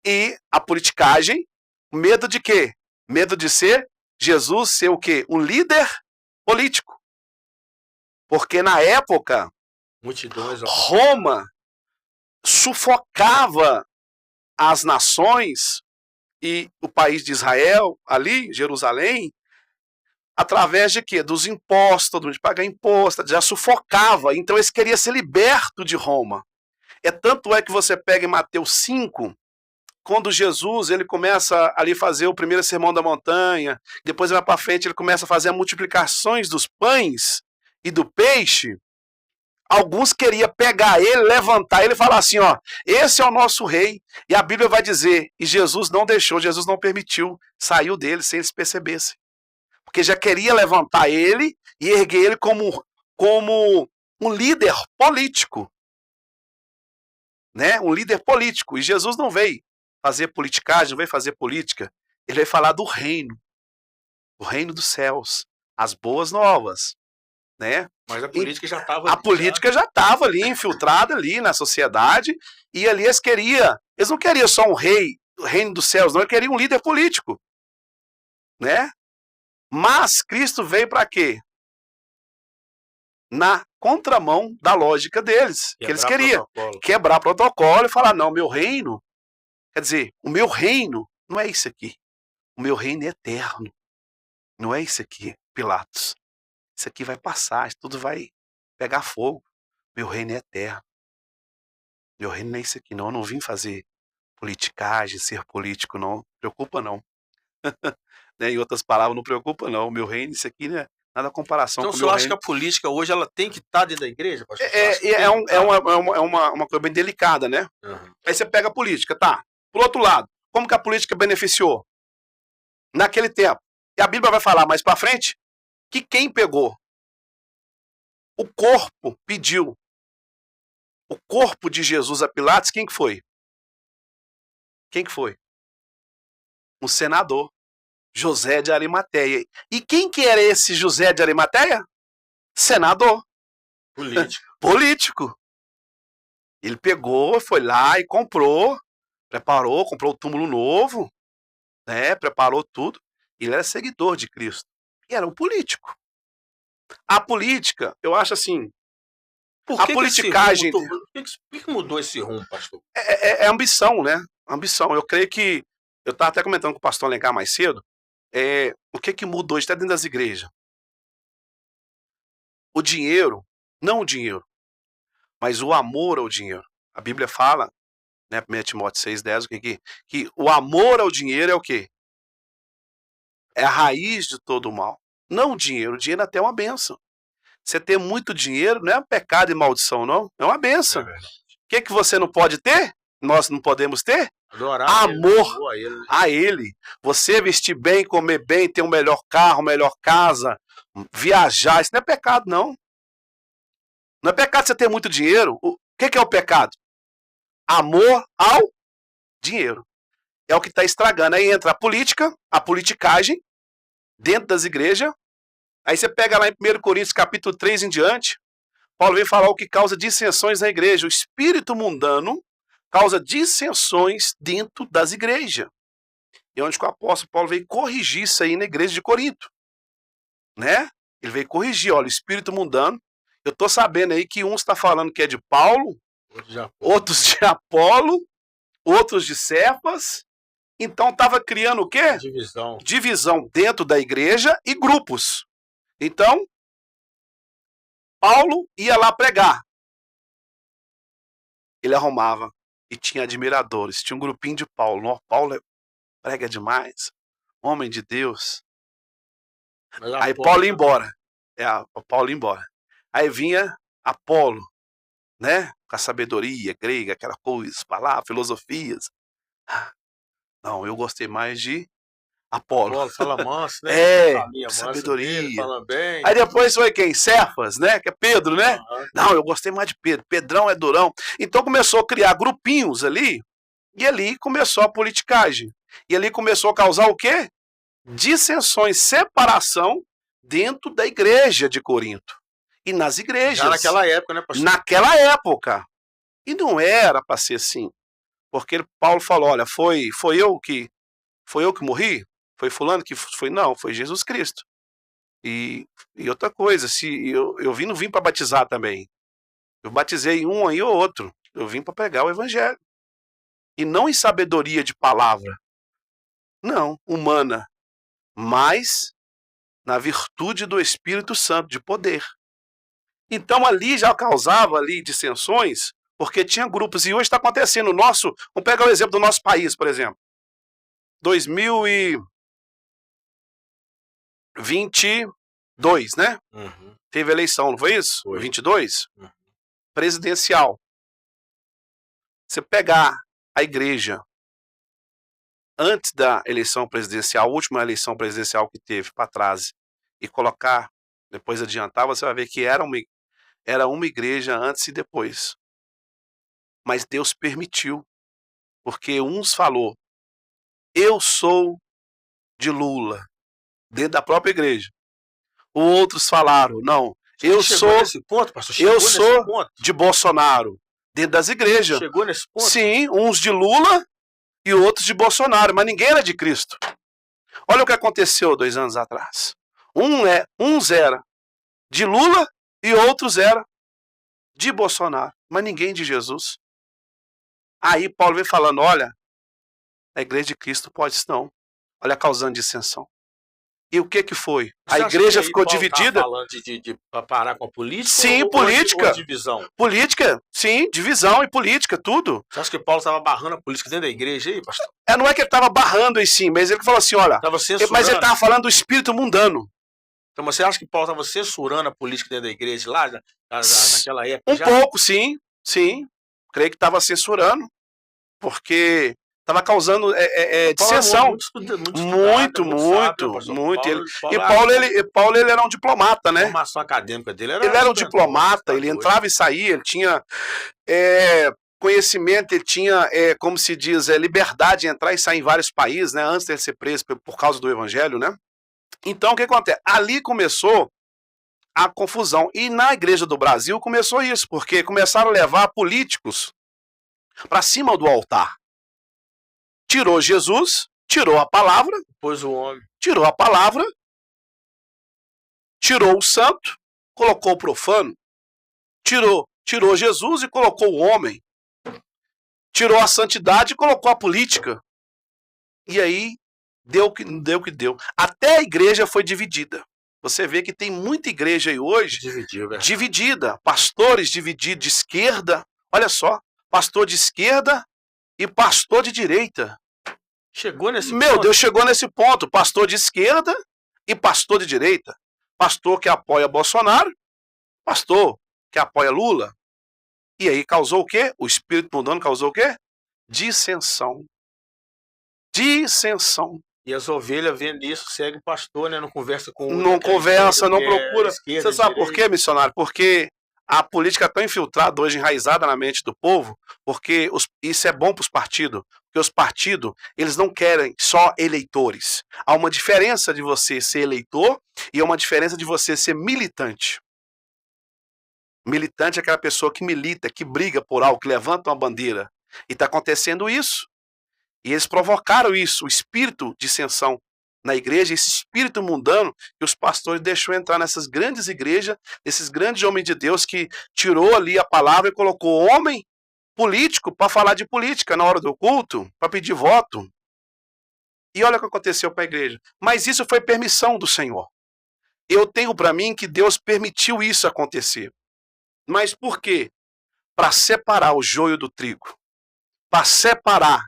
E a politicagem. Medo de quê? Medo de ser Jesus ser o quê? Um líder político. Porque na época, multidões, Roma sufocava as nações e o país de Israel, ali, Jerusalém, através de quê? Dos impostos, todo mundo de pagar imposto, já sufocava. Então eles queriam ser libertos de Roma. Tanto é que você pega em Mateus 5, quando Jesus ele começa ali fazer o primeiro sermão da montanha, depois vai para frente, ele começa a fazer as multiplicações dos pães e do peixe. Alguns queriam pegar ele, levantar ele e falar assim, ó, esse é o nosso rei. E a Bíblia vai dizer, e Jesus não deixou, Jesus não permitiu, saiu dele sem eles percebessem. Porque já queria levantar ele e erguer ele como um líder político. Né? Um líder político. E Jesus não veio fazer politicagem, não veio fazer política. Ele veio falar do reino. O reino dos céus. As boas novas. Né? Mas a política já estava ali. A política já estava ali, infiltrada ali na sociedade. E ali eles não queriam só um rei, o reino dos céus, não. Eles queriam um líder político. Né? Mas Cristo veio para quê? Na contramão da lógica deles. Que eles queriam quebrar protocolo e falar, não, meu reino, quer dizer, o meu reino não é isso aqui. O meu reino é eterno. Não é isso aqui, Pilatos. Isso aqui vai passar, isso tudo vai pegar fogo. Meu reino é eterno. Meu reino não é isso aqui, não. Eu não vim fazer politicagem, ser político, não. Preocupa, não. Né? Em outras palavras, não preocupa, não. O meu reino, isso aqui, né? Nada a comparação com o meu reino. Então, você acha que a política hoje ela tem que estar dentro da igreja? Uma coisa bem delicada, né? Uhum. Aí você pega a política, tá? Por outro lado, como que a política beneficiou? Naquele tempo. E a Bíblia vai falar mais pra frente que quem pegou? O corpo pediu. O corpo de Jesus a Pilatos, quem que foi? Quem que foi? Um senador. José de Arimateia. E quem que era esse José de Arimateia? Senador. Político. Ele pegou, foi lá e comprou o túmulo novo, né? Preparou tudo. Ele era seguidor de Cristo. E era um político. A política, eu acho assim, a politicagem... Por que mudou esse rumo, pastor? É ambição, né? Ambição. Eu creio que... Eu estava até comentando com o pastor Alencar mais cedo. O que muda hoje, até dentro das igrejas? O dinheiro, não o dinheiro, mas o amor ao dinheiro. A Bíblia fala, né, 1 Timóteo 6,10, que o amor ao dinheiro é o quê? É a raiz de todo o mal. Não o dinheiro é até uma bênção. Você ter muito dinheiro não é um pecado e maldição, não. É uma bênção. O que você não pode ter? Nós não podemos ter? Adorar amor a ele. Você vestir bem, comer bem, ter um melhor carro, melhor casa, viajar, isso não é pecado, não. Não é pecado você ter muito dinheiro. O que é o pecado? Amor ao dinheiro. É o que está estragando. Aí entra a política, a politicagem, dentro das igrejas. Aí você pega lá em 1 Coríntios capítulo 3 em diante, Paulo vem falar o que causa dissensões na igreja. O espírito mundano causa dissensões dentro das igrejas. E onde o apóstolo Paulo veio corrigir isso aí na igreja de Corinto. Né? Ele veio corrigir, olha, o espírito mundano. Eu estou sabendo aí que uns está falando que é de Paulo, outros de Apolo, outros de Cefas. Então estava criando o quê? Divisão dentro da igreja e grupos. Então, Paulo ia lá pregar. Ele arrumava e tinha admiradores. Tinha um grupinho de Paulo. Oh, Paulo prega demais. Homem de Deus. Aí Paulo ia embora. Paulo ia embora. Aí vinha Apolo, né? Com a sabedoria grega, aquela coisa, palavras, filosofias. Não, eu gostei mais de Apolo. Apolo fala manso, né? Sabedoria. Dele, fala bem. Aí depois foi quem? Cefas, né? Que é Pedro, né? Uhum. Não, eu gostei mais de Pedro. Pedrão é durão. Então começou a criar grupinhos ali. E ali começou a politicagem. E ali começou a causar o quê? Dissensões, separação dentro da igreja de Corinto. E nas igrejas. Já naquela época, né, pastor? Naquela época. E não era para ser assim. Porque Paulo falou, olha, foi eu que morri? Foi fulano que foi? Não, foi Jesus Cristo. E outra coisa, se eu não vim para batizar também. Eu batizei um aí ou outro. Eu vim para pregar o evangelho. E não em sabedoria de palavra. Não, humana. Mas na virtude do Espírito Santo, de poder. Então ali já causava ali dissensões, porque tinha grupos. E hoje está acontecendo vamos pegar o exemplo do nosso país, por exemplo. 2022, né? Uhum. Teve eleição, não foi isso? Foi. 22? Uhum. Presidencial. Você pegar a igreja antes da eleição presidencial, a última eleição presidencial que teve para trás, e colocar, depois adiantar, você vai ver que era uma igreja antes e depois. Mas Deus permitiu, porque uns falou, eu sou de Lula, dentro da própria igreja. Outros falaram, não, eu sou de Bolsonaro, dentro das igrejas. Chegou nesse ponto? Sim, uns de Lula e outros de Bolsonaro, mas ninguém era de Cristo. Olha o que aconteceu 2 anos atrás. Uns era de Lula e outros era de Bolsonaro, mas ninguém de Jesus. Aí Paulo vem falando, olha, a igreja de Cristo pode isso não. Olha, causando dissensão. E o que foi? A igreja ficou dividida. Tá falando de parar com a política? Sim, política. Ou divisão? Política, sim, divisão e política, tudo. Você acha que Paulo estava barrando a política dentro da igreja aí, pastor? Não é que ele estava barrando em si, mas ele falou assim, olha, mas ele estava falando do espírito mundano. Então você acha que Paulo estava censurando a política dentro da igreja lá, naquela época? Um pouco, sim. Creio que estava censurando, porque estava causando dissensão. Muito. E Paulo ele era um diplomata, né? A formação acadêmica dele ele era um diplomata, ele entrava e saía, ele tinha conhecimento, ele tinha, como se diz, liberdade de entrar e sair em vários países, né? Antes de ele ser preso por causa do evangelho, né? Então, o que acontece? Ali começou a confusão. E na igreja do Brasil começou isso, porque começaram a levar políticos para cima do altar. Tirou Jesus, tirou a palavra, pôs o homem. Tirou a palavra, tirou o santo, colocou o profano, tirou Jesus e colocou o homem, tirou a santidade e colocou a política. E aí deu o que deu. Até a igreja foi dividida. Você vê que tem muita igreja aí hoje dividida, pastores divididos de esquerda, olha só, pastor de esquerda e pastor de direita. Chegou nesse ponto? Meu Deus, chegou nesse ponto. Pastor de esquerda e pastor de direita. Pastor que apoia Bolsonaro, pastor que apoia Lula. E aí causou o quê? O espírito mundano causou o quê? Dissensão. E as ovelhas vendo isso, segue o pastor, né? Não conversa com o outro. Não conversa, não procura. Você sabe por quê, missionário? Porque a política é tão infiltrada hoje, enraizada na mente do povo, porque isso é bom para os partidos, porque os partidos, eles não querem só eleitores. Há uma diferença de você ser eleitor e há uma diferença de você ser militante. Militante é aquela pessoa que milita, que briga por algo, que levanta uma bandeira. E está acontecendo isso. E eles provocaram isso, o espírito de dissensão na igreja, esse espírito mundano que os pastores deixou entrar nessas grandes igrejas, esses grandes homens de Deus que tirou ali a palavra e colocou homem político para falar de política na hora do culto, para pedir voto. E olha o que aconteceu com a igreja. Mas isso foi permissão do Senhor. Eu tenho para mim que Deus permitiu isso acontecer. Mas por quê? Para separar o joio do trigo. Para separar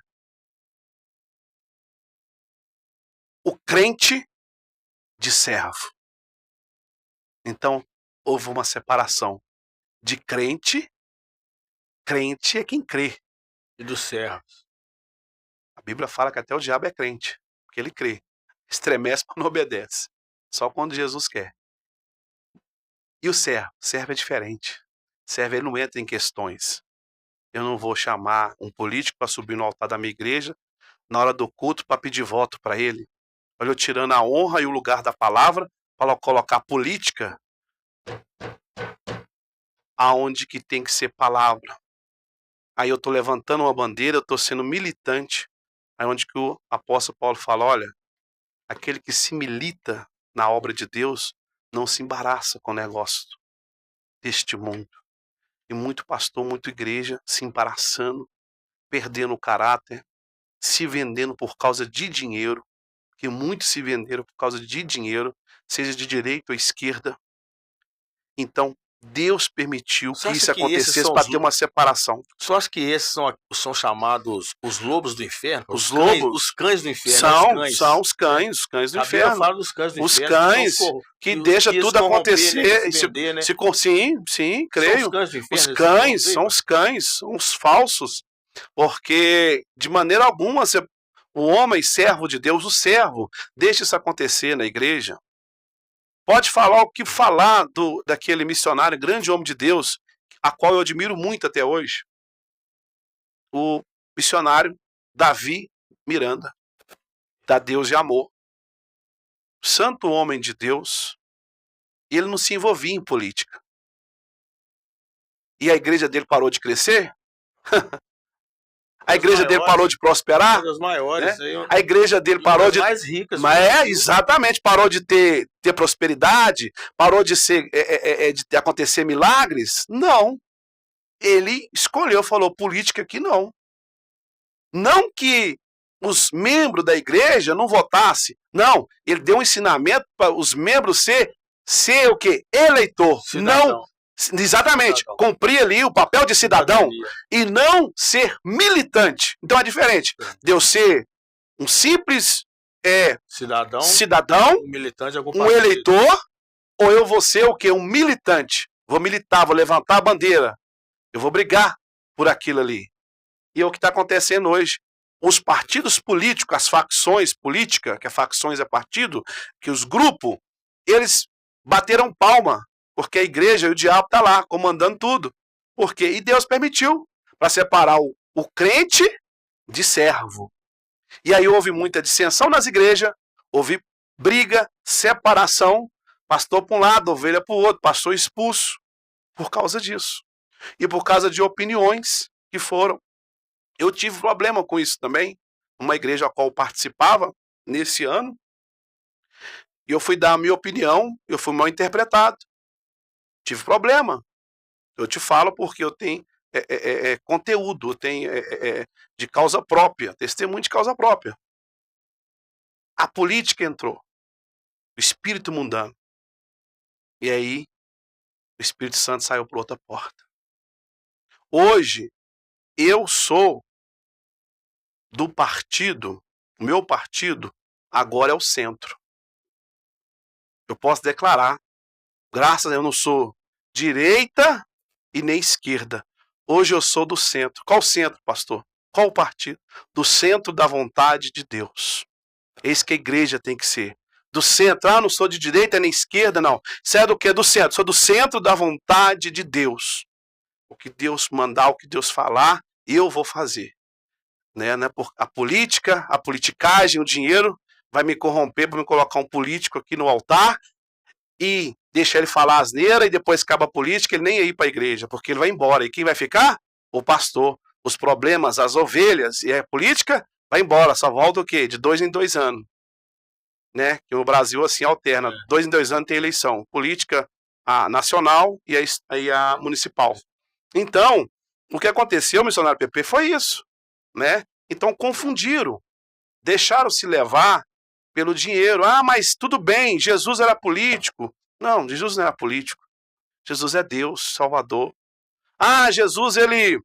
o crente de servo. Então, houve uma separação de crente. Crente é quem crê. E dos servos. A Bíblia fala que até o diabo é crente, porque ele crê. Estremece, mas não obedece. Só quando Jesus quer. E o servo? O servo é diferente. O servo ele não entra em questões. Eu não vou chamar um político para subir no altar da minha igreja na hora do culto para pedir voto para ele. Olha, eu tirando a honra e o lugar da palavra para colocar política aonde que tem que ser palavra. Aí eu estou levantando uma bandeira, eu estou sendo militante. Aí onde que o apóstolo Paulo fala, olha, aquele que se milita na obra de Deus não se embaraça com o negócio deste mundo. E muito pastor, muita igreja se embaraçando, perdendo o caráter, se vendendo por causa de dinheiro, que muitos se venderam por causa de dinheiro, seja de direita ou esquerda. Então, Deus permitiu que isso acontecesse para ter uma separação. Só acho que esses são chamados os lobos do inferno? Os lobos? Os cães do inferno. São os cães do inferno. Fala dos cães do os inferno. Cães que deixa tudo acontecer. Sim, creio. Os cães são os cães, são os falsos. Porque, de maneira alguma, o homem, servo de Deus, o servo, deixa isso acontecer na igreja. Pode falar o que falar daquele missionário, grande homem de Deus, a qual eu admiro muito até hoje. O missionário Davi Miranda, da Deus de Amor. Santo homem de Deus, ele não se envolvia em política. E a igreja dele parou de crescer? A igreja dele parou de prosperar? Maiores, né? A igreja dele parou de... mais ricas. Mas exatamente, parou de ter prosperidade, parou de de acontecer milagres? Não. Ele escolheu, falou, política aqui não. Não que os membros da igreja não votassem. Não, ele deu um ensinamento para os membros ser o quê? Eleitor. Cidadão. Não, exatamente, cidadão. Cumprir ali o papel de cidadão e não ser militante. Então é diferente de eu ser um simples cidadão, militante, um eleitor, ou eu vou ser o quê? Um militante. Vou militar, vou levantar a bandeira. Eu vou brigar por aquilo ali. E é o que está acontecendo hoje. Os partidos políticos, as facções políticas, que a facções é partido, que os grupos, eles bateram palma, porque a igreja e o diabo está lá, comandando tudo. Por quê? E Deus permitiu, para separar o crente de servo. E aí houve muita dissensão nas igrejas, houve briga, separação, pastor para um lado, ovelha para o outro, pastor expulso, por causa disso. E por causa de opiniões que foram. Eu tive problema com isso também, uma igreja a qual eu participava nesse ano, e eu fui dar a minha opinião, eu fui mal interpretado. Tive problema. Eu te falo porque eu tenho conteúdo, eu tenho de causa própria, testemunho de causa própria. A política entrou, o espírito mundano. E aí, o Espírito Santo saiu por outra porta. Hoje, eu sou do partido, o meu partido agora é o centro. Eu posso declarar, graças a Deus, eu não sou direita e nem esquerda. Hoje eu sou do centro. Qual centro, pastor? Qual o partido? Do centro da vontade de Deus. Eis que a igreja tem que ser. Do centro, não sou de direita nem esquerda, não. Você é do quê? Do centro. Sou do centro da vontade de Deus. O que Deus mandar, o que Deus falar, eu vou fazer. A política, a politicagem, o dinheiro vai me corromper para me colocar um político aqui no altar e deixar ele falar asneira e depois acaba a política, ele nem ia ir para a igreja, porque ele vai embora. E quem vai ficar? O pastor. os problemas, as ovelhas e a política, vai embora, só volta o quê? De 2 em 2 anos. Né? Que o Brasil assim alterna, 2 em 2 anos tem eleição, política a nacional e a municipal. Então, o que aconteceu, missionário PP, foi isso, né? Então confundiram, deixaram se levar pelo dinheiro. Ah, mas tudo bem, Jesus era político. Não, Jesus não era político. Jesus é Deus, Salvador. Ah, Jesus, ele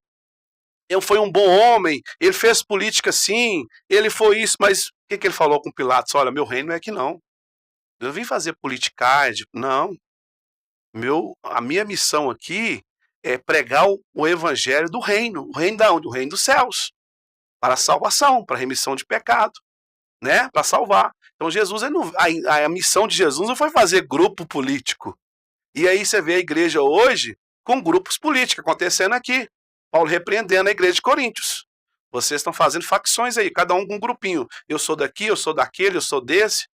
foi um bom homem, ele fez política sim, ele foi isso, mas o que ele falou com Pilatos? Olha, meu reino é aqui não. Eu não vim fazer politicagem, não. A minha missão aqui é pregar o evangelho do reino. O reino da onde? O reino dos céus. Para a salvação, para a remissão de pecado, né? Para salvar. Então Jesus, a missão de Jesus não foi fazer grupo político. E aí você vê a igreja hoje com grupos políticos acontecendo aqui. Paulo repreendendo a igreja de Coríntios. Vocês estão fazendo facções aí, cada um com um grupinho. Eu sou daqui, eu sou daquele, eu sou desse.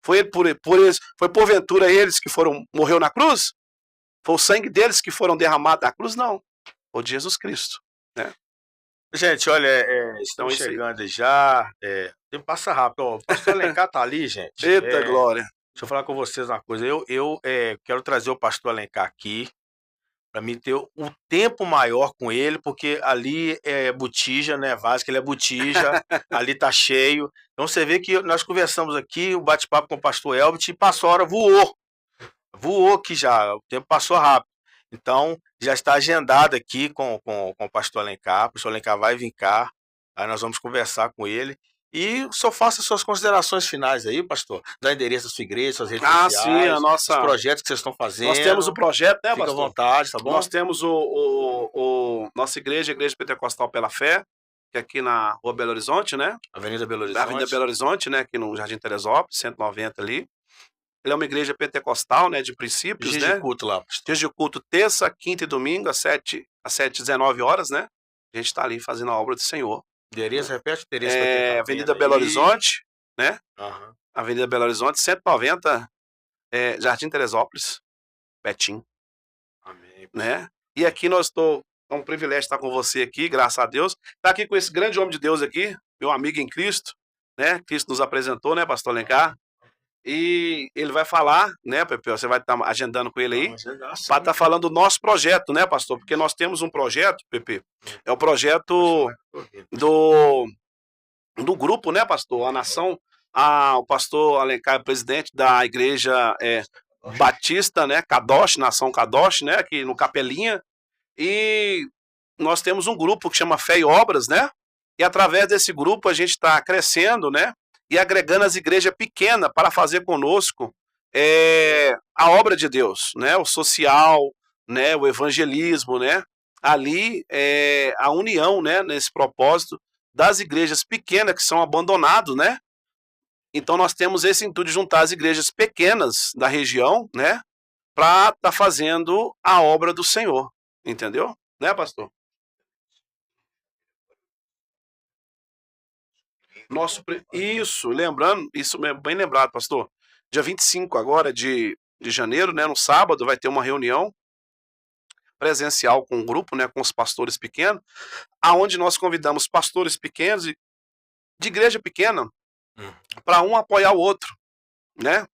Foi porventura eles que morreu na cruz? Foi o sangue deles que foram derramados na cruz? Não. Foi de Jesus Cristo. Né? Gente, olha, estamos chegando já. Tempo passa rápido. Ó, o pastor Alencar tá ali, gente. Eita glória. Deixa eu falar com vocês uma coisa. Eu quero trazer o pastor Alencar aqui para mim ter um tempo maior com ele, porque ali é botija, né? Vaso que ele é botija, ali tá cheio. Então você vê que nós conversamos aqui, o bate-papo com o pastor Elbert, e passou a hora, voou. Voou que já, o tempo passou rápido. Então, já está agendado aqui com o pastor Alencar. O pastor Alencar vai vir cá, aí nós vamos conversar com ele. E só faça suas considerações finais aí, pastor. Dá endereço da sua igreja, suas redes sociais, sim, os projetos que vocês estão fazendo. Nós temos o projeto, né, Fica pastor? à vontade, tá bom? Nós temos nossa igreja, a Igreja Pentecostal pela Fé, que é aqui na Rua Belo Horizonte, né? Avenida Belo Horizonte. Avenida Belo Horizonte, né? Aqui no Jardim Teresópolis, 190 ali. Ele é uma igreja pentecostal, né? De princípios, Dias né? de culto lá, pastor. Dias de culto, terça, quinta e domingo, às 7h19 horas, né? A gente está ali fazendo a obra do Senhor. Endereço, repete o endereço. Avenida Belo Horizonte, né? Uhum. Avenida Belo Horizonte, 190, Jardim Teresópolis, Betim. Amém. Né? E aqui é um privilégio estar com você aqui, graças a Deus. Estar aqui com esse grande homem de Deus aqui, meu amigo em Cristo, né? Cristo nos apresentou, né, pastor Alencar? E ele vai falar, né, Pepe? Você vai estar agendando com ele aí, para estar falando do nosso projeto, né, pastor? Porque nós temos um projeto, Pepe, é o projeto do grupo, né, pastor? A nação, o pastor Alencar é presidente da igreja Batista, né, Kadosh, Nação Kadosh, né, aqui no Capelinha, e nós temos um grupo que chama Fé e Obras, né, e através desse grupo a gente está crescendo, né, e agregando as igrejas pequenas para fazer conosco a obra de Deus, né, o social, né, o evangelismo, né, ali a união, né, nesse propósito das igrejas pequenas que são abandonadas, né. Então nós temos esse intuito de juntar as igrejas pequenas da região, né, para estar fazendo a obra do Senhor, entendeu? Né, pastor? Isso, lembrando, isso bem lembrado, pastor. Dia 25 agora de janeiro, né, no sábado, vai ter uma reunião presencial com um grupo, né, com os pastores pequenos, aonde nós convidamos pastores pequenos de igreja pequena para um apoiar o outro, né?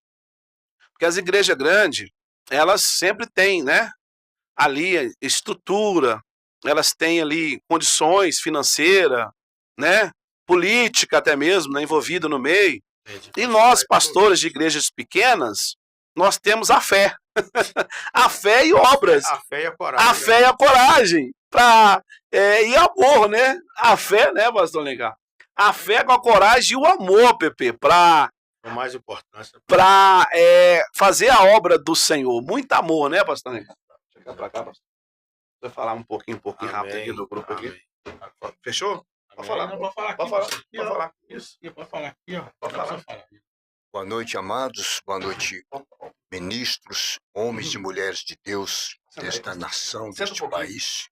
Porque as igrejas grandes, elas sempre têm, né, ali estrutura, elas têm ali condições financeiras, né, política até mesmo, né, envolvida no meio. E nós, pastores de igrejas pequenas, nós temos a fé. A fé e obras. A fé e a coragem. A fé e a coragem. E amor, né? A fé, né, pastor Alencar? A fé com a coragem e o amor, Pepe, para o mais importante. Para fazer a obra do Senhor. Muito amor, né, pastor Alencar? Chega pra cá, pastor. Vou falar um pouquinho rápido aqui do grupo aqui. Fechou? Pode falar. Não, pode falar aqui. Pode falar. Isso. Pode falar aqui, ó. Pode falar. Boa noite, amados. Boa noite, ministros, homens e mulheres de Deus desta nação, deste país.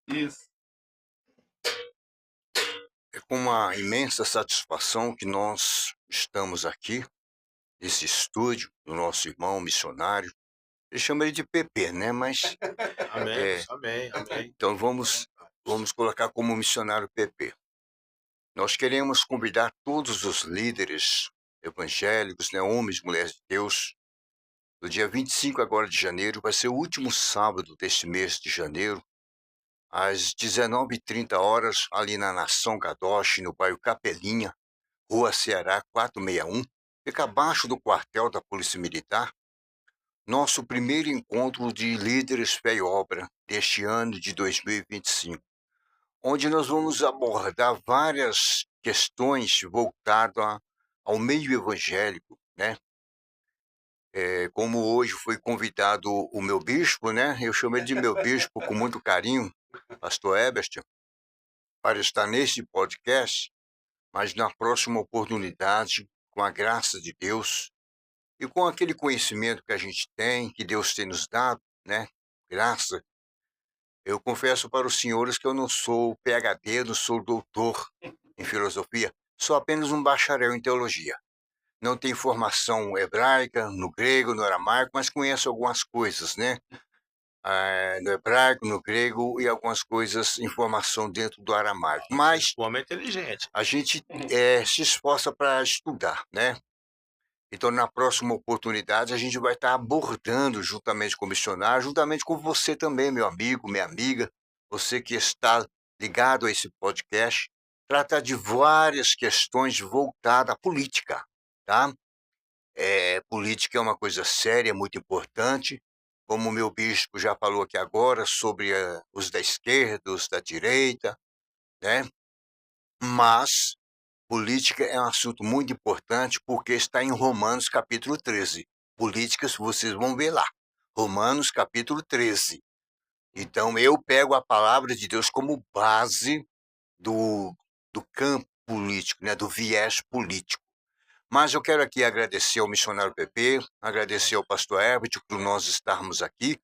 Isso. É com uma imensa satisfação que nós estamos aqui, nesse estúdio, do nosso irmão missionário. Eu chamo ele de PP, né? Mas Amém. Amém. então vamos Vamos colocar como missionário PP. Nós queremos convidar todos os líderes evangélicos, né, homens e mulheres de Deus. No dia 25 agora de janeiro, vai ser o último sábado deste mês de janeiro, às 19h30 ali na Nação Kadosh, no bairro Capelinha, Rua Ceará 461, fica abaixo do quartel da Polícia Militar. Nosso primeiro encontro de líderes fé e obra deste ano de 2025, onde nós vamos abordar várias questões voltadas ao meio evangélico, né? Como hoje foi convidado o meu bispo, né? Eu chamo ele de meu bispo com muito carinho, pastor Ebert, para estar neste podcast, mas na próxima oportunidade, com a graça de Deus e com aquele conhecimento que a gente tem, que Deus tem nos dado, né? Graça. Eu confesso para os senhores que eu não sou PhD, não sou doutor em filosofia, sou apenas um bacharel em teologia. Não tenho formação hebraica, no grego, no aramaico, mas conheço algumas coisas, né? No hebraico, no grego e algumas coisas, informação dentro do aramaico. Mas O homem é inteligente. a gente se esforça para estudar, né? Então, na próxima oportunidade, a gente vai estar abordando, juntamente com o missionário, juntamente com você também, meu amigo, minha amiga, você que está ligado a esse podcast, tratar de várias questões voltadas à política, tá? Política é uma coisa séria, muito importante, como o meu bispo já falou aqui agora, sobre os da esquerda, os da direita, né? Mas política é um assunto muito importante porque está em Romanos capítulo 13. Políticas, vocês vão ver lá. Romanos capítulo 13. Então, eu pego a palavra de Deus como base do campo político, né, do viés político. Mas eu quero aqui agradecer ao missionário PP, agradecer ao pastor Herbert por nós estarmos aqui.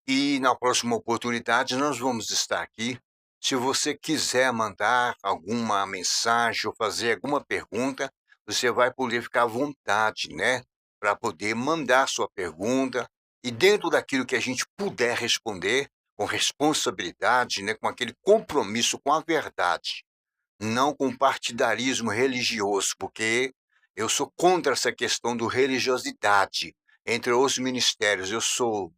E na próxima oportunidade nós vamos estar aqui. Se você quiser mandar alguma mensagem ou fazer alguma pergunta, você vai poder ficar à vontade, né? Para poder mandar sua pergunta. E dentro daquilo que a gente puder responder, com responsabilidade, né? Com aquele compromisso com a verdade, não com partidarismo religioso, porque eu sou contra essa questão do religiosidade entre os ministérios. Eu sou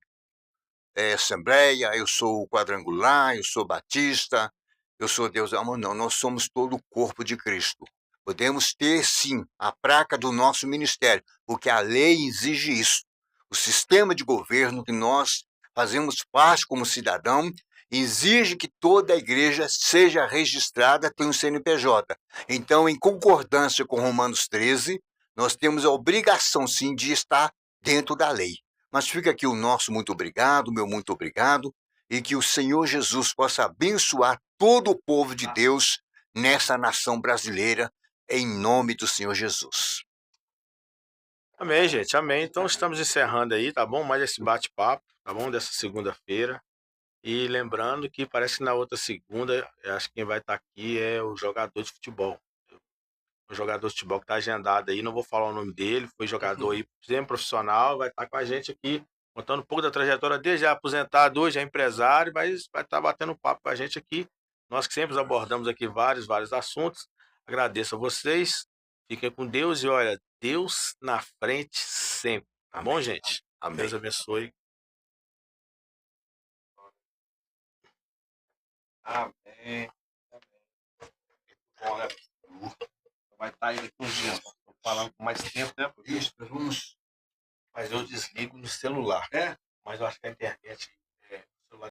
Assembleia, eu sou Quadrangular, eu sou Batista, eu sou Deus Amor. Não, nós somos todo o corpo de Cristo. Podemos ter, sim, a placa do nosso ministério, porque a lei exige isso. O sistema de governo que nós fazemos parte como cidadão exige que toda a igreja seja registrada, tenha um CNPJ. Então, em concordância com Romanos 13, nós temos a obrigação, sim, de estar dentro da lei. Mas fica aqui o nosso muito obrigado, meu muito obrigado, e que o Senhor Jesus possa abençoar todo o povo de Deus nessa nação brasileira, em nome do Senhor Jesus. Amém, gente, amém. Então estamos encerrando aí, tá bom? Mais esse bate-papo, tá bom? Dessa segunda-feira. E lembrando que parece que na outra segunda, eu acho que quem vai estar aqui é o jogador de futebol. O jogador de futebol que está agendado aí, não vou falar o nome dele, foi jogador aí, sempre profissional, vai estar com a gente aqui, contando um pouco da trajetória dele, já é aposentado hoje, é empresário, mas vai estar batendo papo com a gente aqui. Nós que sempre abordamos aqui vários assuntos. Agradeço a vocês, fiquem com Deus e olha, Deus na frente sempre, tá bom, gente? Amém. Deus abençoe. Amém. Bom, né? Vai estar aí daqui uns dias. Tô falando com mais tempo, né? Isso, vamos. Mas eu desligo no celular. É? Mas eu acho que a internet